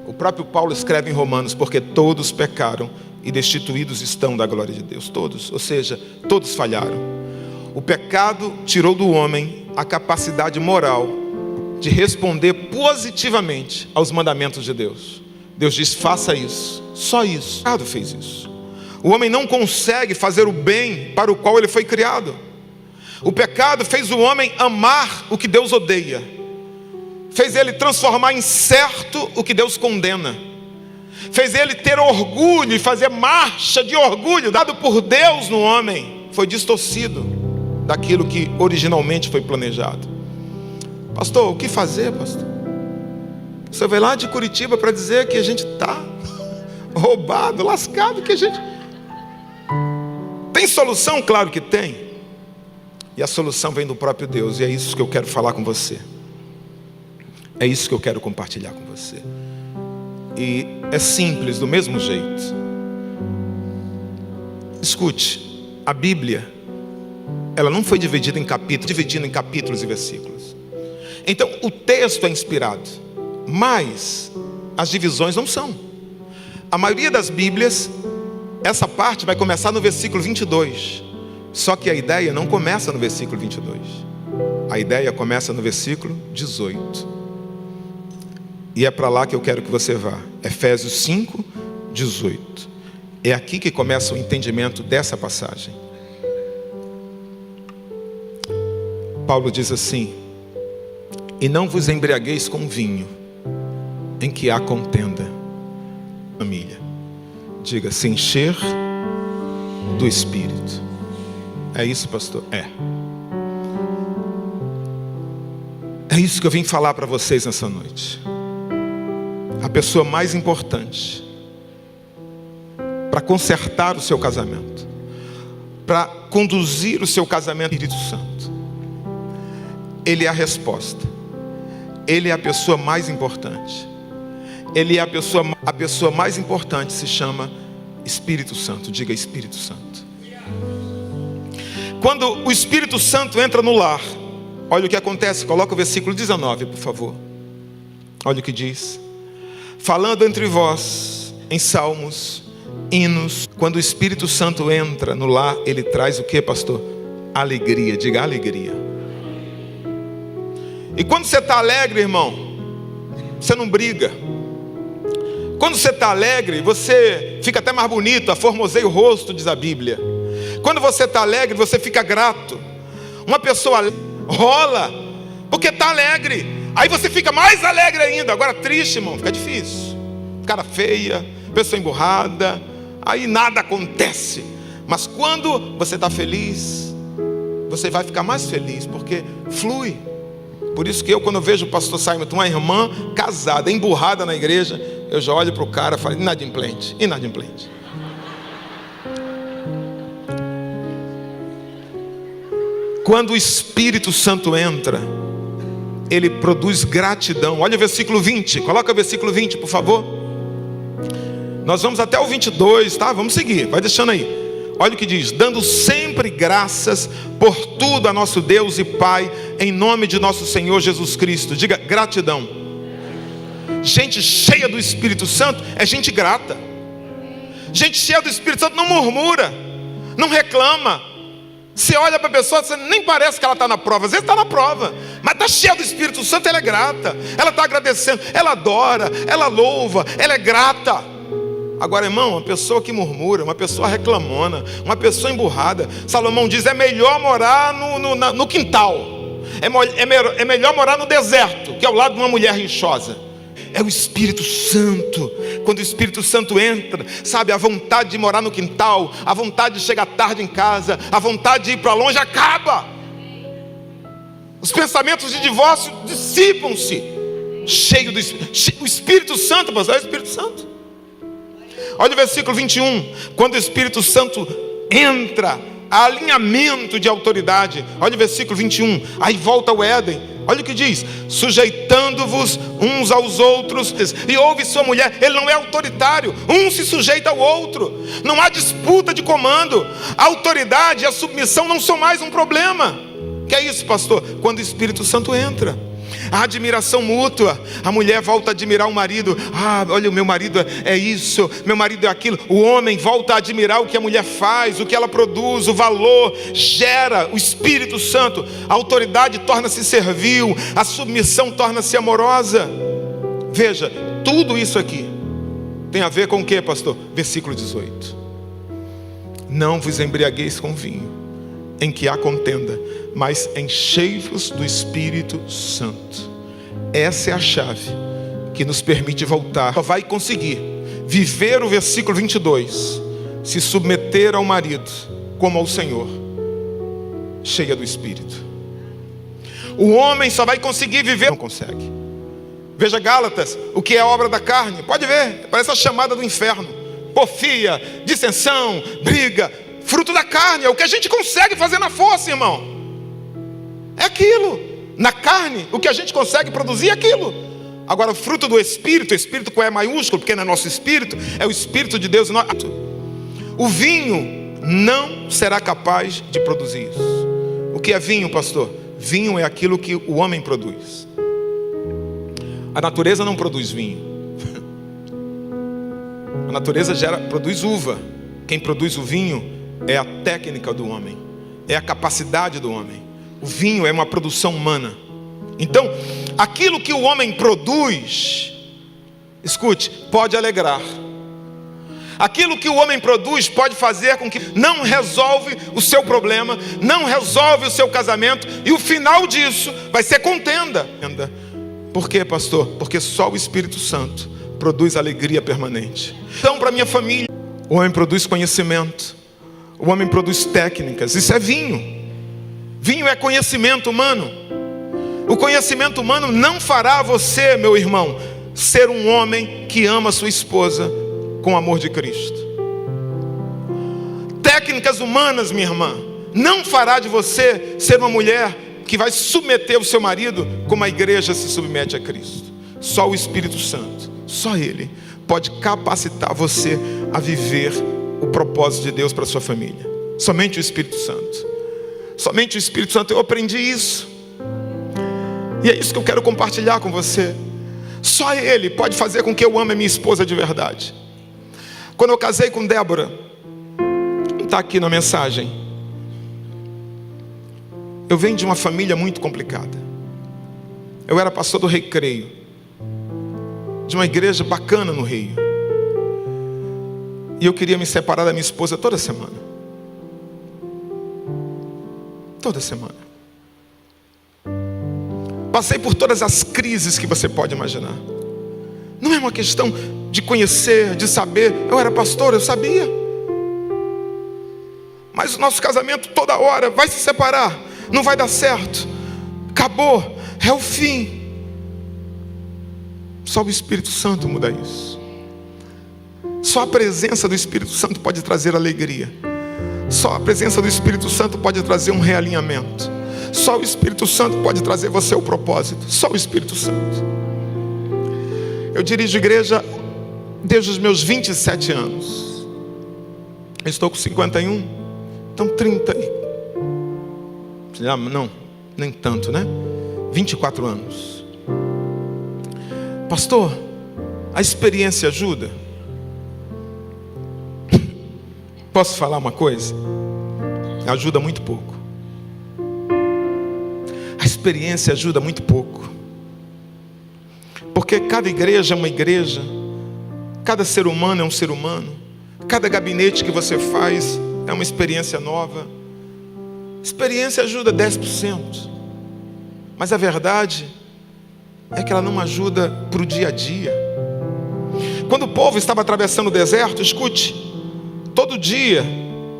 O próprio Paulo escreve em Romanos: porque todos pecaram e destituídos estão da glória de Deus. Todos, ou seja, todos falharam. O pecado tirou do homem a capacidade moral de responder positivamente aos mandamentos de Deus. Deus diz: faça isso, só isso. O pecado fez isso. O homem não consegue fazer o bem para o qual ele foi criado. O pecado fez o homem amar o que Deus odeia. Fez ele transformar em certo o que Deus condena. Fez ele ter orgulho e fazer marcha de orgulho dado por Deus no homem. Foi distorcido daquilo que originalmente foi planejado. Pastor, o que fazer, pastor? Você veio lá de Curitiba para dizer que a gente está roubado, lascado, que a gente... Tem solução? Claro que tem. E a solução vem do próprio Deus. E é isso que eu quero falar com você. É isso que eu quero compartilhar com você. E é simples, do mesmo jeito. Escute, a Bíblia, ela não foi dividida em capítulos e versículos. Então o texto é inspirado, mas as divisões não são. A maioria das Bíblias, essa parte vai começar no versículo 22. Só que a ideia não começa no versículo 22. A ideia começa no versículo 18. E é para lá que eu quero que você vá. Efésios 5, 18. É aqui que começa o entendimento dessa passagem. Paulo diz assim: e não vos embriagueis com vinho, em que há contenda. Família, diga: se encher do Espírito. É isso, pastor? É isso que eu vim falar para vocês nessa noite. A pessoa mais importante para consertar o seu casamento, para conduzir o seu casamento, Espírito Santo. Ele é a resposta. Ele é a pessoa mais importante. Ele é a pessoa mais importante se chama Espírito Santo. Diga: Espírito Santo. Quando o Espírito Santo entra no lar, olha o que acontece. Coloca o versículo 19, por favor. Olha o que diz: falando entre vós em salmos, hinos. Quando o Espírito Santo entra no lar, ele traz o que, pastor? Alegria. Diga: alegria. E quando você está alegre, irmão, você não briga. Quando você está alegre, você fica até mais bonito. Aformosei o rosto, diz a Bíblia. Quando você está alegre, você fica grato. Uma pessoa rola porque está alegre. Aí você fica mais alegre ainda. Agora triste, irmão, fica difícil. Cara feia, pessoa emburrada, aí nada acontece. Mas quando você está feliz, você vai ficar mais feliz, porque flui. Por isso que eu, quando eu vejo o pastor Simon, uma irmã casada, emburrada na igreja, eu já olho para o cara e falo: inadimplente, inadimplente. Quando o Espírito Santo entra, ele produz gratidão. Olha o versículo 20, coloca o versículo 20, por favor. Nós vamos até o 22, tá? Vamos seguir, vai deixando aí. Olha o que diz: dando sempre graças por tudo a nosso Deus e Pai, em nome de nosso Senhor Jesus Cristo. Diga: gratidão. Gente cheia do Espírito Santo é gente grata. Gente cheia do Espírito Santo não murmura, não reclama. Você olha para a pessoa, você nem parece que ela está na prova. Às vezes está na prova, mas está cheia do Espírito Santo. Ela é grata, ela está agradecendo, ela adora, ela louva, ela é grata. Agora, irmão, uma pessoa que murmura, uma pessoa reclamona, uma pessoa emburrada, Salomão diz: é melhor morar no quintal, é melhor morar no deserto, que é ao lado de uma mulher rinchosa. É o Espírito Santo. Quando o Espírito Santo entra, sabe, a vontade de morar no quintal, a vontade de chegar tarde em casa, a vontade de ir para longe acaba. Os pensamentos de divórcio dissipam-se. Cheio do Espírito. O Espírito Santo, mas é o Espírito Santo. Olha o versículo 21. Quando o Espírito Santo entra, há alinhamento de autoridade. Olha o versículo 21. Aí volta o Éden. Olha o que diz: sujeitando-vos uns aos outros. E ouve sua mulher. Ele não é autoritário, um se sujeita ao outro. Não há disputa de comando. A autoridade e a submissão não são mais um problema. Que é isso, pastor? Quando o Espírito Santo entra, a admiração mútua. A mulher volta a admirar o marido. Ah, olha, o meu marido é isso, meu marido é aquilo. O homem volta a admirar o que a mulher faz, o que ela produz, o valor. Gera o Espírito Santo. A autoridade torna-se servil, a submissão torna-se amorosa. Veja, tudo isso aqui tem a ver com o que, pastor? Versículo 18. Não vos embriagueis com vinho, em que há contenda, mas enchei-vos do Espírito Santo. Essa é a chave que nos permite voltar. Só vai conseguir viver o versículo 22, se submeter ao marido como ao Senhor, cheia do Espírito. O homem só vai conseguir viver, não consegue. Veja Gálatas, o que é obra da carne. Pode ver, parece a chamada do inferno. Porfia, dissensão, briga, fruto da carne. É o que a gente consegue fazer na força, irmão. É aquilo. Na carne, o que a gente consegue produzir é aquilo. Agora, o fruto do Espírito, Espírito com E maiúsculo, porque não é nosso Espírito, é o Espírito de Deus. O vinho não será capaz de produzir isso. O que é vinho, pastor? Vinho é aquilo que o homem produz. A natureza não produz vinho. A natureza produz uva. Quem produz o vinho é a técnica do homem, é a capacidade do homem. O vinho é uma produção humana. Então, aquilo que o homem produz, escute, pode alegrar. Aquilo que o homem produz pode fazer com que não resolve o seu problema, não resolve o seu casamento, e o final disso vai ser contenda. Por quê, pastor? Porque só o Espírito Santo produz alegria permanente. Então, para minha família, o homem produz conhecimento, o homem produz técnicas. Isso é vinho. Vinho é conhecimento humano. O conhecimento humano não fará você, meu irmão, ser um homem que ama sua esposa com o amor de Cristo. Técnicas humanas, minha irmã, não fará de você ser uma mulher que vai submeter o seu marido como a igreja se submete a Cristo. Só o Espírito Santo, só Ele pode capacitar você a viver o propósito de Deus para a sua família. Somente o Espírito Santo. Somente o Espírito Santo. Eu aprendi isso. E é isso que eu quero compartilhar com você. Só Ele pode fazer com que eu ame a minha esposa de verdade. Quando eu casei com Débora, está aqui na mensagem, eu venho de uma família muito complicada. Eu era pastor do Recreio, de uma igreja bacana no Rio. E eu queria me separar da minha esposa toda semana. Toda semana. Passei por todas as crises que você pode imaginar. Não é uma questão de conhecer, de saber. Eu era pastor, eu sabia. Mas o nosso casamento toda hora vai se separar, não vai dar certo. Acabou, é o fim. Só o Espírito Santo muda isso. Só a presença do Espírito Santo pode trazer alegria. Só a presença do Espírito Santo pode trazer um realinhamento. Só o Espírito Santo pode trazer você o propósito. Só o Espírito Santo. Eu dirijo igreja desde os meus 27 anos. Eu estou com 51. Então 30. Não, nem tanto, né? 24 anos. Pastor, a experiência ajuda? Posso falar uma coisa? Ajuda muito pouco. A experiência ajuda muito pouco. Porque cada igreja é uma igreja, cada ser humano é um ser humano, cada gabinete que você faz é uma experiência nova. Experiência ajuda 10%, mas a verdade é que ela não ajuda para o dia a dia. Quando o povo estava atravessando o deserto, escute, todo dia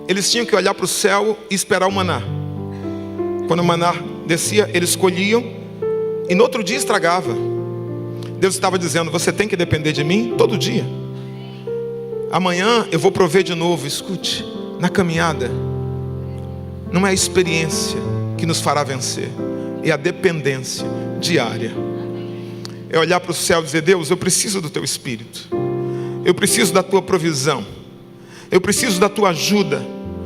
eles tinham que olhar para o céu e esperar o maná. Quando o maná descia, eles colhiam e no outro dia estragava. Deus estava dizendo, você tem que depender de mim todo dia. Amanhã eu vou prover de novo. Escute, na caminhada não é a experiência que nos fará vencer, é a dependência diária. É olhar para o céu e dizer, Deus, eu preciso do teu Espírito, eu preciso da tua provisão, eu preciso da tua ajuda.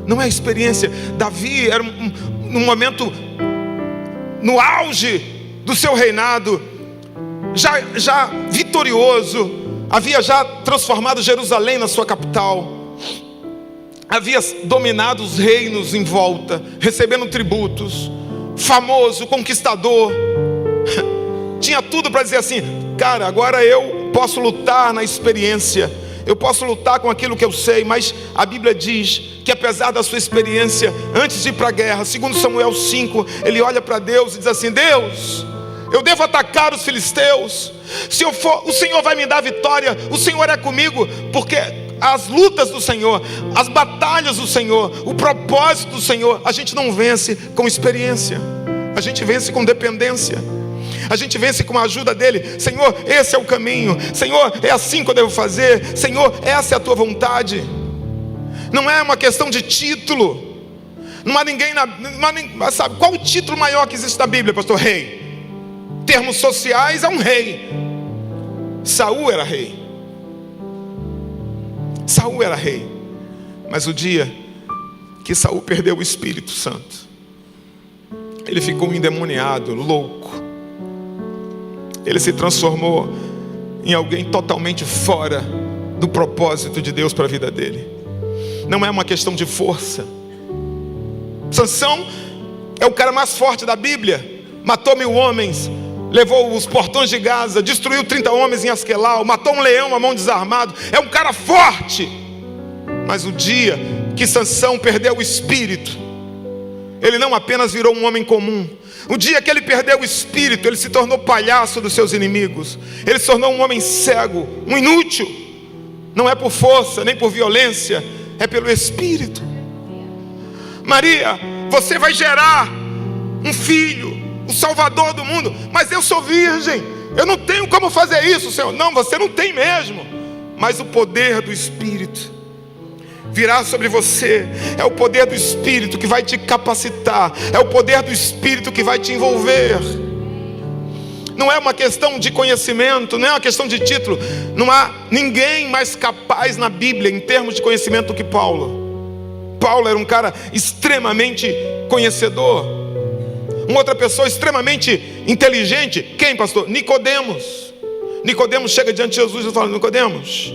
Não é a experiência. Davi era num momento, no auge do seu reinado, já vitorioso, havia já transformado Jerusalém na sua capital, havia dominado os reinos em volta, recebendo tributos, famoso, conquistador, tinha tudo para dizer assim, cara, agora eu posso lutar na experiência, eu posso lutar com aquilo que eu sei. Mas a Bíblia diz que apesar da sua experiência, antes de ir para a guerra, segundo Samuel 5, ele olha para Deus e diz assim, Deus, eu devo atacar os filisteus, se eu for, o Senhor vai me dar vitória, o Senhor é comigo, porque as lutas do Senhor, as batalhas do Senhor, o propósito do Senhor, a gente não vence com experiência, a gente vence com dependência, a gente vence com a ajuda dele. Senhor, esse é o caminho, Senhor, é assim que eu devo fazer, Senhor, essa é a tua vontade. Não é uma questão de título, não há ninguém, sabe, qual o título maior que existe na Bíblia, pastor? Rei. Termos sociais, é um rei. Saul era rei. Saul era rei. Mas o dia que Saul perdeu o Espírito Santo, ele ficou endemoniado, louco. Ele se transformou em alguém totalmente fora do propósito de Deus para a vida dele. Não é uma questão de força. Sansão é o cara mais forte da Bíblia. Matou 1000 homens, levou os portões de Gaza, destruiu 30 homens em Asquelau, matou um leão à mão desarmado. É um cara forte. Mas o dia que Sansão perdeu o espírito, ele não apenas virou um homem comum. O dia que ele perdeu o espírito, ele se tornou palhaço dos seus inimigos. Ele se tornou um homem cego, um inútil. Não é por força, nem por violência, é pelo Espírito. Maria, você vai gerar um filho, o Salvador do mundo. Mas eu sou virgem, eu não tenho como fazer isso, Senhor. Não, você não tem mesmo. Mas o poder do Espírito virá sobre você. É o poder do Espírito que vai te capacitar, é o poder do Espírito que vai te envolver. Não é uma questão de conhecimento, não é uma questão de título. Não há ninguém mais capaz na Bíblia em termos de conhecimento do que Paulo. Paulo era um cara extremamente conhecedor, uma outra pessoa extremamente inteligente. Quem, pastor? Nicodemos. Nicodemos chega diante de Jesus e fala, Nicodemos,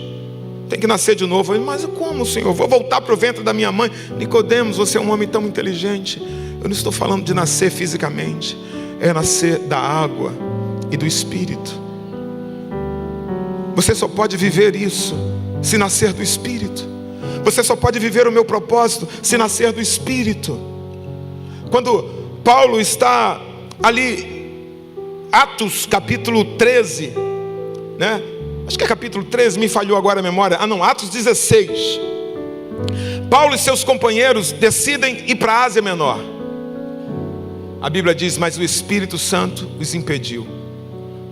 tem que nascer de novo. Ele, mas como, Senhor? Vou voltar para o ventre da minha mãe. Nicodemos, você é um homem tão inteligente. Eu não estou falando de nascer fisicamente, é nascer da água e do Espírito. Você só pode viver isso se nascer do Espírito. Você só pode viver o meu propósito se nascer do Espírito. Quando Paulo está ali, Atos capítulo 13, né? Acho que é capítulo 13, me falhou agora a memória. Atos 16. Paulo e seus companheiros decidem ir para a Ásia Menor. A Bíblia diz, mas o Espírito Santo os impediu.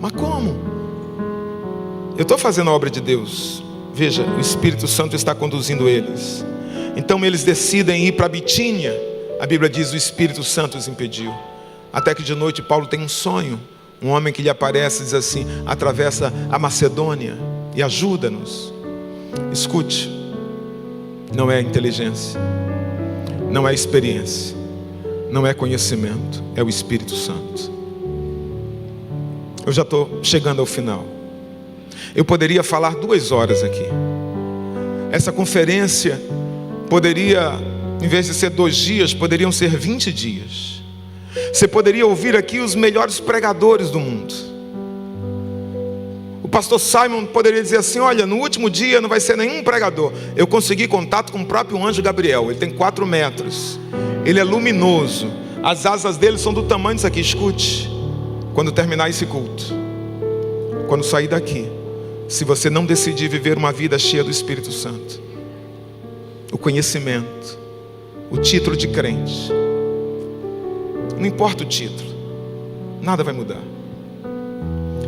Mas como? Eu estou fazendo a obra de Deus. Veja, o Espírito Santo está conduzindo eles. Então eles decidem ir para Bitínia. A Bíblia diz, o Espírito Santo os impediu. Até que de noite Paulo tem um sonho. Um homem que lhe aparece e diz assim, atravessa a Macedônia e ajuda-nos. Escute, não é inteligência, não é experiência, não é conhecimento, é o Espírito Santo. Eu já estou chegando ao final. Eu poderia falar 2 horas aqui. Essa conferência poderia, em vez de ser 2 dias, poderiam ser 20 dias. Você poderia ouvir aqui os melhores pregadores do mundo. O pastor Simon poderia dizer assim: olha, no último dia não vai ser nenhum pregador. Eu consegui contato com o próprio anjo Gabriel. Ele tem 4 metros. Ele é luminoso. As asas dele são do tamanho disso aqui. Escute, quando terminar esse culto, quando sair daqui, se você não decidir viver uma vida cheia do Espírito Santo, o conhecimento, o título de crente, não importa o título, nada vai mudar.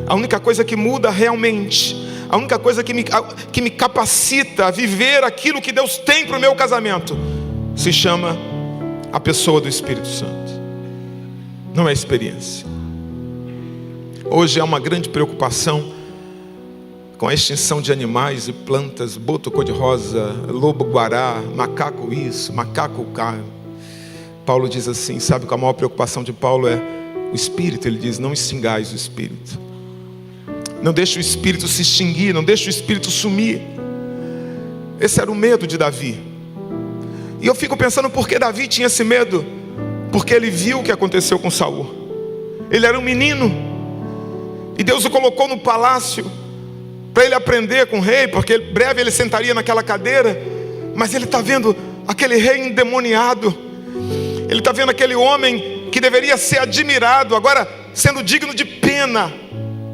A única coisa que muda realmente, a única coisa que me capacita a viver aquilo que Deus tem para o meu casamento, se chama a pessoa do Espírito Santo. Não é experiência. Hoje há uma grande preocupação com a extinção de animais e plantas, boto cor-de-rosa, lobo-guará, macaco isso, macaco carne. Paulo diz assim, sabe qual a maior preocupação de Paulo é? O Espírito. Ele diz, não extingais o Espírito. Não deixe o Espírito se extinguir, não deixe o Espírito sumir. Esse era o medo de Davi. E eu fico pensando por que Davi tinha esse medo. Porque ele viu o que aconteceu com Saul. Ele era um menino, e Deus o colocou no palácio para ele aprender com o rei, porque breve ele sentaria naquela cadeira. Mas ele está vendo aquele rei endemoniado. Ele está vendo aquele homem que deveria ser admirado, agora sendo digno de pena,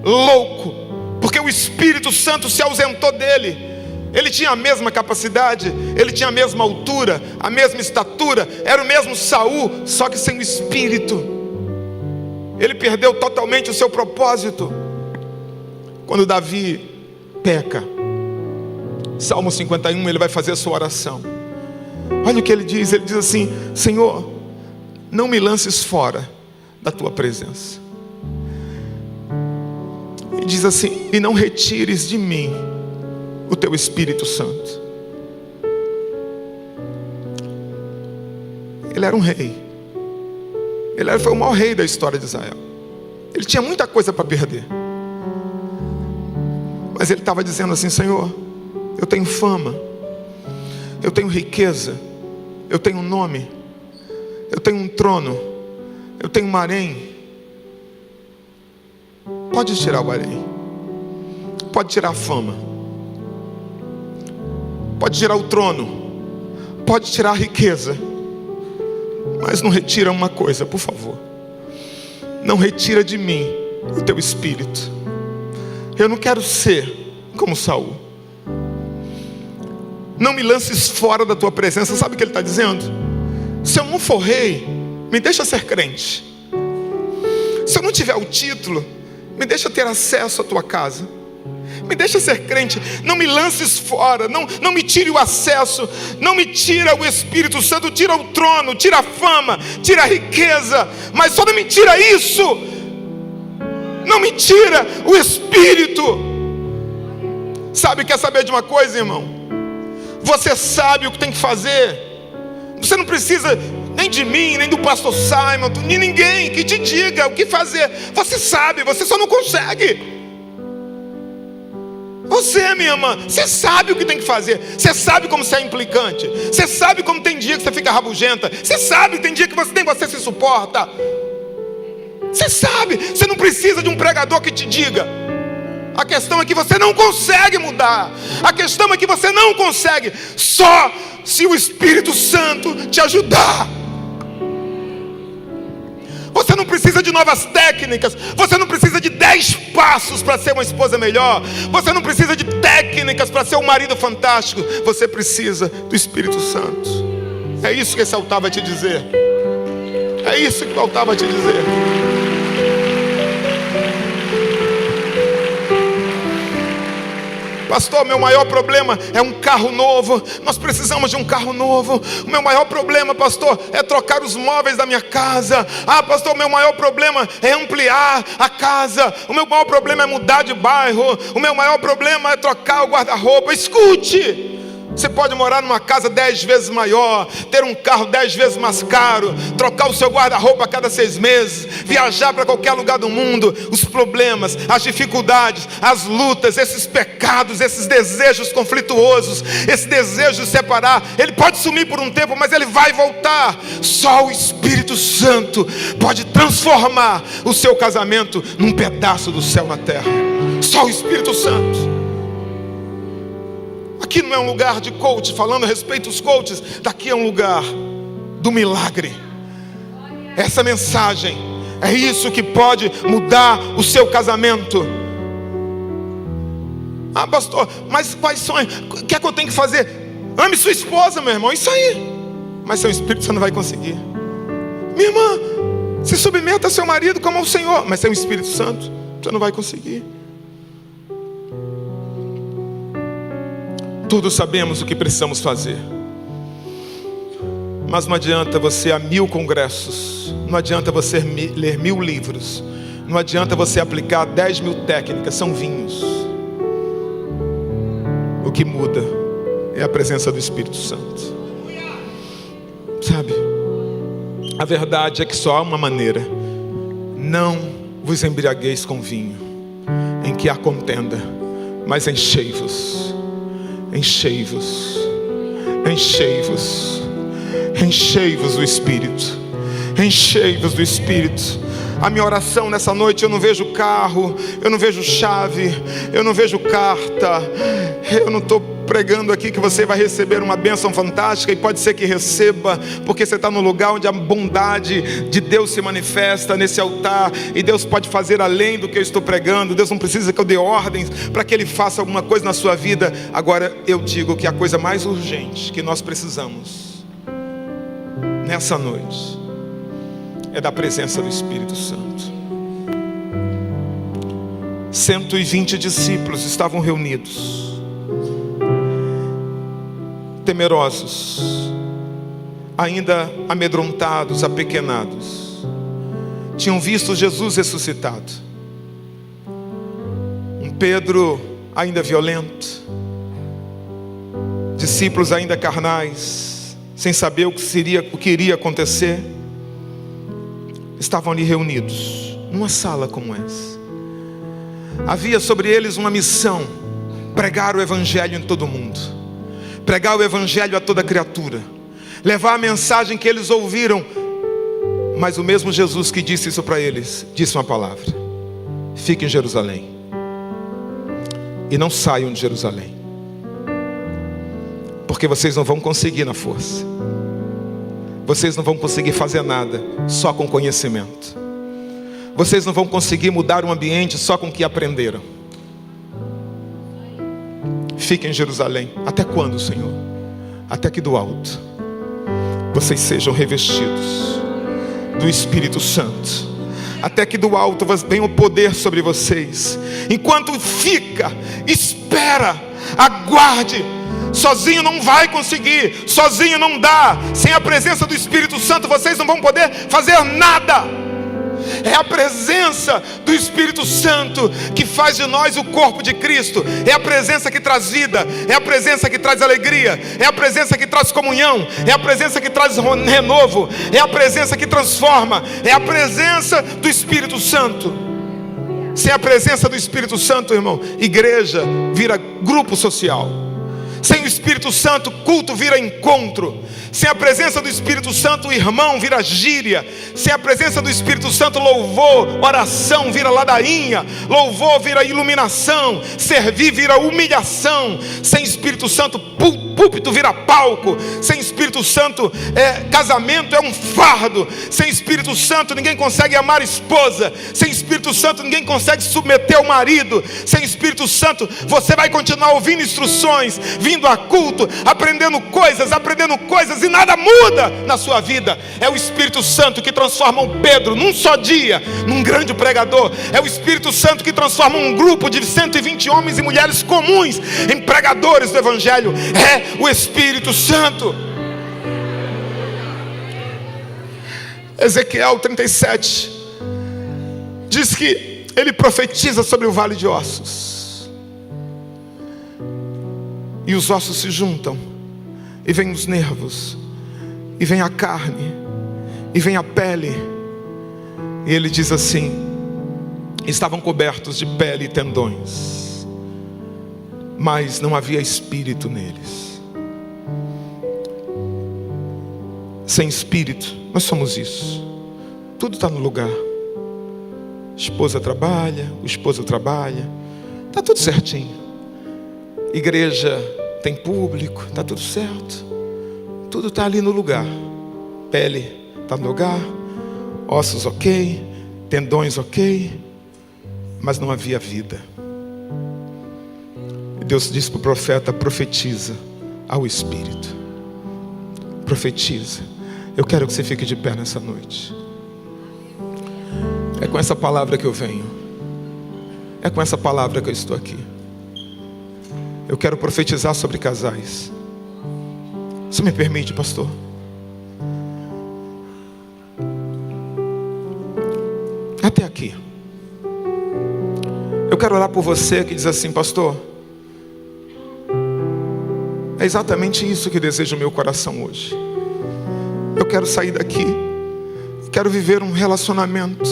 louco, porque o Espírito Santo se ausentou dele. Ele tinha a mesma capacidade, ele tinha a mesma altura, a mesma estatura, era o mesmo Saul, só que sem o Espírito. Ele perdeu totalmente o seu propósito. Quando Davi peca, Salmo 51, ele vai fazer a sua oração. Olha o que ele diz assim: Senhor, não me lances fora da tua presença. Ele diz assim: e não retires de mim o teu Espírito Santo. Ele era um rei. Foi o maior rei da história de Israel. Ele tinha muita coisa para perder. Mas ele estava dizendo assim: Senhor, eu tenho fama, eu tenho riqueza, eu tenho um nome, eu tenho um trono, eu tenho um harém. Pode tirar o harém, pode tirar a fama, pode tirar o trono, pode tirar a riqueza, mas não retira uma coisa, por favor. Não retira de mim o teu Espírito. Eu não quero ser como Saul. Não me lances fora da tua presença. Sabe o que ele está dizendo? Se eu não for rei, me deixa ser crente. Se eu não tiver o título, me deixa ter acesso à tua casa. Me deixa ser crente. Não me lances fora. Não me tire o acesso. Não me tira o Espírito Santo. Tira o trono, tira a fama, tira a riqueza. Mas só não me tira isso. Não me tira o Espírito. Sabe, quer saber de uma coisa, irmão? Você sabe o que tem que fazer. Você não precisa nem de mim, nem do pastor Simon, nem ninguém que te diga o que fazer. Você sabe, você só não consegue. Você, minha irmã, você sabe o que tem que fazer. Você sabe como você é implicante. Você sabe como tem dia que você fica rabugenta. Você sabe que tem dia que você se suporta. Você sabe, você não precisa de um pregador que te diga. A questão é que você não consegue mudar. A questão é que você não consegue só se o Espírito Santo te ajudar. Você não precisa de novas técnicas. Você não precisa de 10 passos para ser uma esposa melhor. Você não precisa de técnicas para ser um marido fantástico. Você precisa do Espírito Santo. É isso que esse altar vai te dizer. É isso que o altar vai te dizer. Pastor, meu maior problema é um carro novo. Nós precisamos de um carro novo. O meu maior problema, pastor, é trocar os móveis da minha casa. Ah, pastor, meu maior problema é ampliar a casa. O meu maior problema é mudar de bairro. O meu maior problema é trocar o guarda-roupa. Escute, Você pode morar numa casa 10 vezes maior, ter um carro 10 vezes mais caro, trocar o seu guarda-roupa a cada 6 meses, viajar para qualquer lugar do mundo. Os problemas, as dificuldades, as lutas, esses pecados, esses desejos conflituosos, esse desejo de separar, ele pode sumir por um tempo, mas ele vai voltar. Só o Espírito Santo pode transformar o seu casamento num pedaço do céu na terra. Só o Espírito Santo. Aqui não é um lugar de coach, falando a respeito dos coaches. Daqui é um lugar do milagre. Essa mensagem é isso que pode mudar o seu casamento. Ah, pastor, mas quais são? O que é que eu tenho que fazer? Ame sua esposa, meu irmão, isso aí. Mas seu espírito você não vai conseguir. Minha irmã, se submeta a seu marido como ao Senhor. Mas sem o Espírito Santo você não vai conseguir. Todos sabemos o que precisamos fazer, mas não adianta você ir a 1000 congressos, não adianta você ler 1000 livros, não adianta você aplicar 10.000 técnicas, são vinhos. O que muda é a presença do Espírito Santo. Sabe, a verdade é que só há uma maneira: não vos embriagueis com vinho, em que há contenda, mas enchei-vos. Enchei-vos, enchei-vos, enchei-vos do Espírito, enchei-vos do Espírito. A minha oração nessa noite, eu não vejo carro, eu não vejo chave, eu não vejo carta. Eu não estou pregando aqui que você vai receber uma bênção fantástica, e pode ser que receba, porque você está no lugar onde a bondade de Deus se manifesta nesse altar, e Deus pode fazer além do que eu estou pregando. Deus não precisa que eu dê ordens para que Ele faça alguma coisa na sua vida. Agora eu digo que a coisa mais urgente que nós precisamos nessa noite é da presença do Espírito Santo. 120 discípulos estavam reunidos, temerosos, ainda amedrontados, apequenados. Tinham visto Jesus ressuscitado. Um Pedro ainda violento, discípulos ainda carnais, sem saber o que iria acontecer. Estavam ali reunidos, numa sala como essa. Havia sobre eles uma missão: pregar o Evangelho em todo mundo, pregar o Evangelho a toda criatura, levar a mensagem que eles ouviram. Mas o mesmo Jesus que disse isso para eles, disse uma palavra: fiquem em Jerusalém e não saiam de Jerusalém, porque vocês não vão conseguir na força, vocês não vão conseguir fazer nada só com conhecimento, vocês não vão conseguir mudar o ambiente só com o que aprenderam. Fiquem em Jerusalém. Até quando, Senhor? Até que do alto vocês sejam revestidos do Espírito Santo. Até que do alto venha o poder sobre vocês. Enquanto fica, espera, aguarde. Sozinho não vai conseguir, sozinho não dá. Sem a presença do Espírito Santo vocês não vão poder fazer nada. É a presença do Espírito Santo que faz de nós o corpo de Cristo. É a presença que traz vida, é a presença que traz alegria, é a presença que traz comunhão, é a presença que traz renovo, é a presença que transforma, é a presença do Espírito Santo. Sem a presença do Espírito Santo, irmão, igreja vira grupo social. Sem o Espírito Santo, culto vira encontro. Sem a presença do Espírito Santo, o irmão vira gíria. Sem a presença do Espírito Santo, louvor, oração vira ladainha. Louvor vira iluminação. Servir vira humilhação. Sem Espírito Santo, púlpito vira palco. Sem Espírito Santo, casamento é um fardo. Sem Espírito Santo, ninguém consegue amar a esposa. Sem Espírito Santo, ninguém consegue submeter o marido. Sem Espírito Santo, você vai continuar ouvindo instruções, vindo a culto, aprendendo coisas e nada muda na sua vida. É o Espírito Santo que transforma um Pedro num só dia num grande pregador. É o Espírito Santo que transforma um grupo de 120 homens e mulheres comuns em pregadores do Evangelho. É o Espírito Santo. Ezequiel 37 diz que ele profetiza sobre o vale de ossos, e os ossos se juntam e vem os nervos, e vem a carne, e vem a pele. E ele diz assim: estavam cobertos de pele e tendões, mas não havia espírito neles. Sem espírito, nós somos isso. Tudo está no lugar. A esposa trabalha, o esposo trabalha, está tudo certinho. Igreja tem público, está tudo certo. Tudo está ali no lugar. Pele está no lugar, ossos ok, tendões ok, mas não havia vida. E Deus disse para o profeta: profetiza ao Espírito. Profetiza. Eu quero que você fique de pé nessa noite. É com essa palavra que eu venho. É com essa palavra que eu estou aqui. Eu quero profetizar sobre casais. Você me permite, pastor? Até aqui. Eu quero orar por você que diz assim: pastor, é exatamente isso que deseja o meu coração hoje. Eu quero sair daqui, quero viver um relacionamento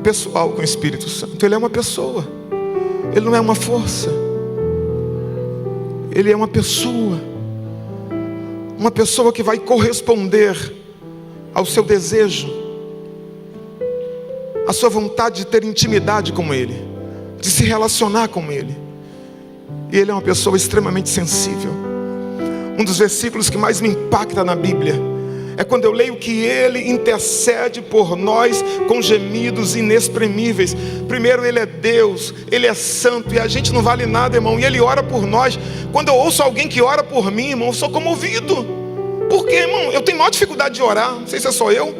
pessoal com o Espírito Santo. Ele é uma pessoa, ele não é uma força. Ele é uma pessoa que vai corresponder ao seu desejo, à sua vontade de ter intimidade com Ele, de se relacionar com Ele. E Ele é uma pessoa extremamente sensível. Um dos versículos que mais me impacta na Bíblia é quando eu leio que Ele intercede por nós com gemidos inexprimíveis. Primeiro, Ele é Deus, Ele é santo, e a gente não vale nada, irmão, e Ele ora por nós. Quando eu ouço alguém que ora por mim, irmão, eu sou comovido. Porque, irmão, eu tenho maior dificuldade de orar. Não sei se é só eu.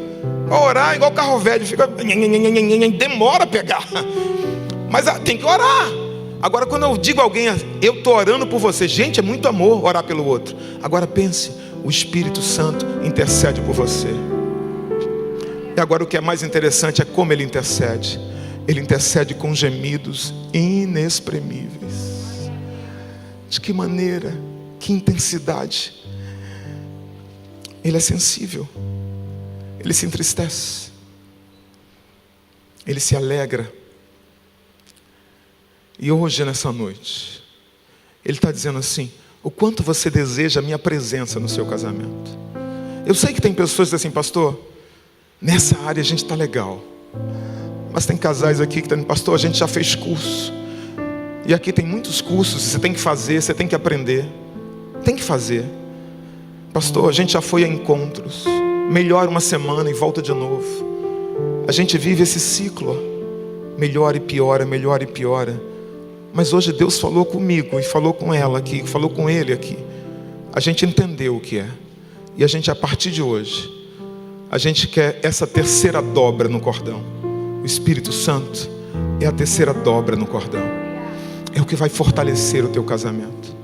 Orar igual carro velho, fica... demora a pegar. Mas tem que orar. Agora, quando eu digo a alguém: eu estou orando por você, gente, é muito amor orar pelo outro. Agora pense, o Espírito Santo intercede por você. E agora o que é mais interessante é como Ele intercede. Ele intercede com gemidos inexprimíveis. De que maneira, que intensidade. Ele é sensível. Ele se entristece. Ele se alegra. E hoje, nessa noite, Ele está dizendo assim: o quanto você deseja a minha presença no seu casamento. Eu sei que tem pessoas que dizem assim: pastor, nessa área a gente está legal. Mas tem casais aqui que estão dizendo: pastor, a gente já fez curso. E aqui tem muitos cursos, você tem que fazer, você tem que aprender. Tem que fazer. Pastor, a gente já foi a encontros. Melhora uma semana e volta de novo. A gente vive esse ciclo. Melhora e piora, melhora e piora. Mas hoje Deus falou comigo e falou com ela aqui, falou com ele aqui. A gente entendeu o que é. E a gente, a partir de hoje, a gente quer essa terceira dobra no cordão. O Espírito Santo é a terceira dobra no cordão. É o que vai fortalecer o teu casamento.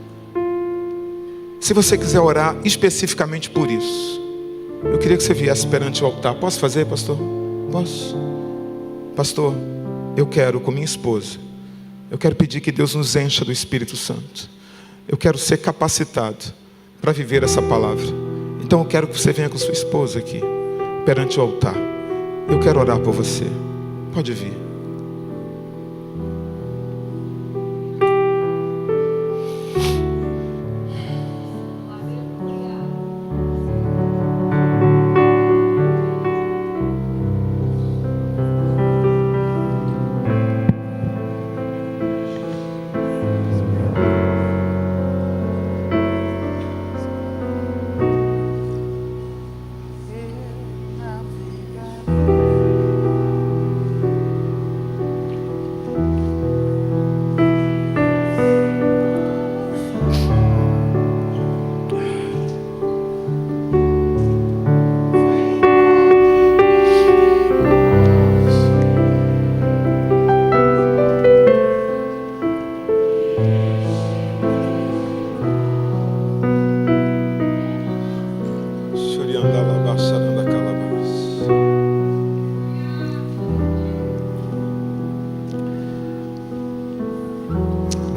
Se você quiser orar especificamente por isso, eu queria que você viesse perante o altar. Posso fazer, pastor? Posso? Pastor, eu quero com minha esposa, eu quero pedir que Deus nos encha do Espírito Santo. Eu quero ser capacitado para viver essa palavra. Então eu quero que você venha com sua esposa aqui, perante o altar. Eu quero orar por você. Pode vir.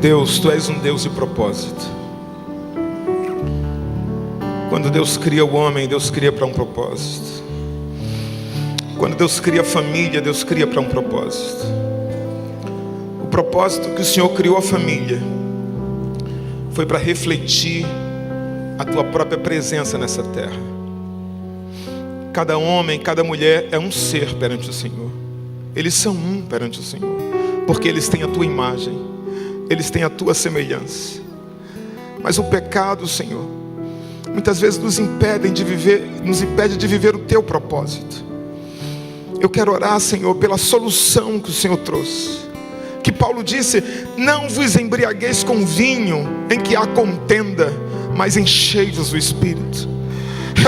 Deus, Tu és um Deus de propósito. Quando Deus cria o homem, Deus cria para um propósito. Quando Deus cria a família, Deus cria para um propósito. O propósito que o Senhor criou a família foi para refletir a tua própria presença nessa terra. Cada homem, cada mulher é um ser perante o Senhor. Eles são um perante o Senhor, porque eles têm a tua imagem, eles têm a tua semelhança. Mas o pecado, Senhor, muitas vezes nos impede de viver o teu propósito. Eu quero orar, Senhor, pela solução que o Senhor trouxe. Que Paulo disse: não vos embriagueis com vinho em que há contenda, mas enchei-vos do Espírito.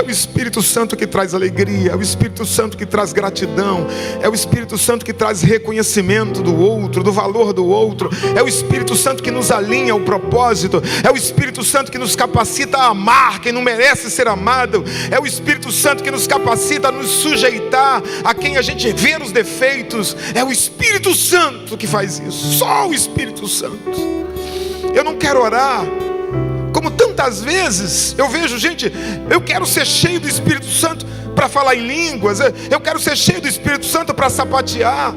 É o Espírito Santo que traz alegria, é o Espírito Santo que traz gratidão, é o Espírito Santo que traz reconhecimento do outro, do valor do outro, é o Espírito Santo que nos alinha ao propósito, é o Espírito Santo que nos capacita a amar quem não merece ser amado, é o Espírito Santo que nos capacita a nos sujeitar a quem a gente vê nos defeitos. É o Espírito Santo que faz isso, só o Espírito Santo. Eu não quero orar como tantas vezes eu vejo gente: eu quero ser cheio do Espírito Santo para falar em línguas, eu quero ser cheio do Espírito Santo para sapatear.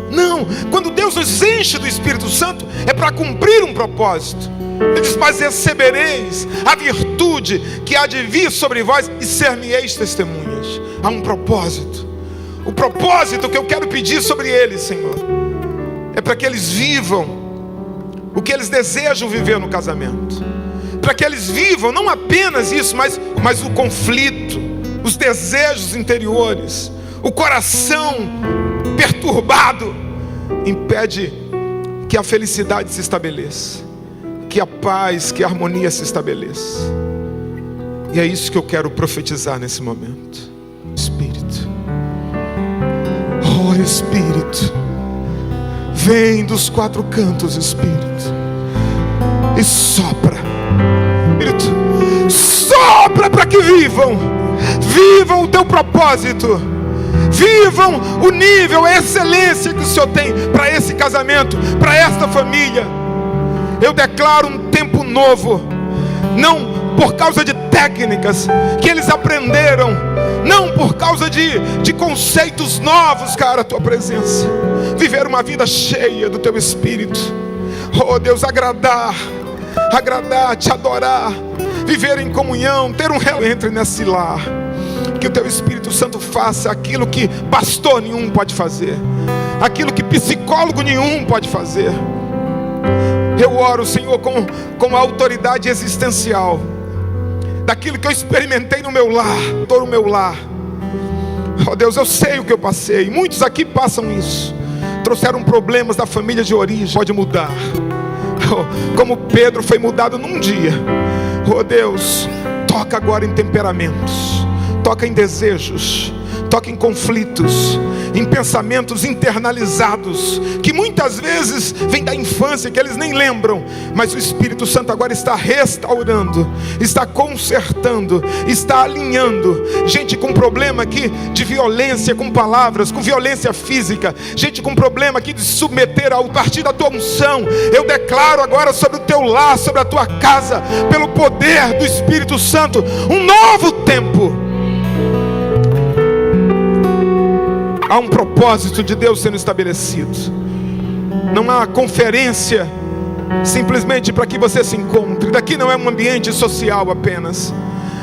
Não, quando Deus nos enche do Espírito Santo é para cumprir um propósito. Ele diz: mas recebereis a virtude que há de vir sobre vós e ser-me-eis testemunhas. Há um propósito. O propósito que eu quero pedir sobre eles, Senhor, é para que eles vivam o que eles desejam viver no casamento. Para que eles vivam não apenas isso, mas o conflito, os desejos interiores, o coração perturbado impede que a felicidade se estabeleça, que a paz, que a harmonia se estabeleça. E é isso que eu quero profetizar nesse momento. Espírito, oh Espírito, vem dos quatro cantos, Espírito, e sopra. Espírito, sopra para que vivam o teu propósito, vivam o nível, a excelência que o Senhor tem para esse casamento, para esta família. Eu declaro um tempo novo, não por causa de técnicas que eles aprenderam, não por causa de conceitos novos, cara, a tua presença, viver uma vida cheia do teu Espírito. Oh Deus, agradar, te adorar, viver em comunhão, ter um relacionamento. Entre nesse lar, que o teu Espírito Santo faça aquilo que pastor nenhum pode fazer, aquilo que psicólogo nenhum pode fazer. Eu oro, Senhor, com a autoridade existencial daquilo que eu experimentei no meu lar, todo o meu lar. Oh Deus, eu sei o que eu passei, muitos aqui passam isso, trouxeram problemas da família de origem. Pode mudar, como Pedro foi mudado num dia. Oh Deus, toca agora em temperamentos, toca em desejos, toca em conflitos, em pensamentos internalizados, que muitas vezes vêm da infância, que eles nem lembram, mas o Espírito Santo agora está restaurando, está consertando, está alinhando. Gente com problema aqui de violência com palavras, com violência física, gente com problema aqui de submeter ao partir da tua unção. Eu declaro agora sobre o teu lar, sobre a tua casa, pelo poder do Espírito Santo, um novo tempo. Há um propósito de Deus sendo estabelecido. Não há conferência simplesmente para que você se encontre. Daqui não é um ambiente social apenas.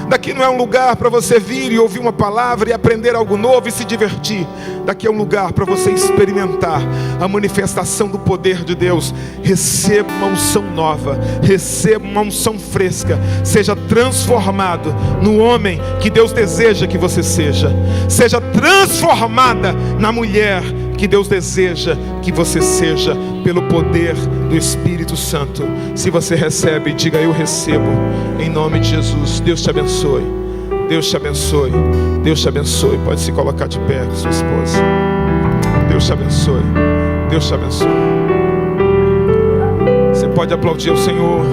Daqui não é um lugar para você vir e ouvir uma palavra e aprender algo novo e se divertir. Daqui é um lugar para você experimentar a manifestação do poder de Deus. Receba uma unção nova, receba uma unção fresca. Seja transformado no homem que Deus deseja que você seja. Seja transformada na mulher que Deus deseja que você seja, pelo poder do Espírito Santo. Se você recebe, diga: eu recebo, em nome de Jesus. Deus te abençoe, Deus te abençoe, Deus te abençoe. Pode se colocar de pé com sua esposa. Deus te abençoe, Deus te abençoe. Você pode aplaudir o Senhor.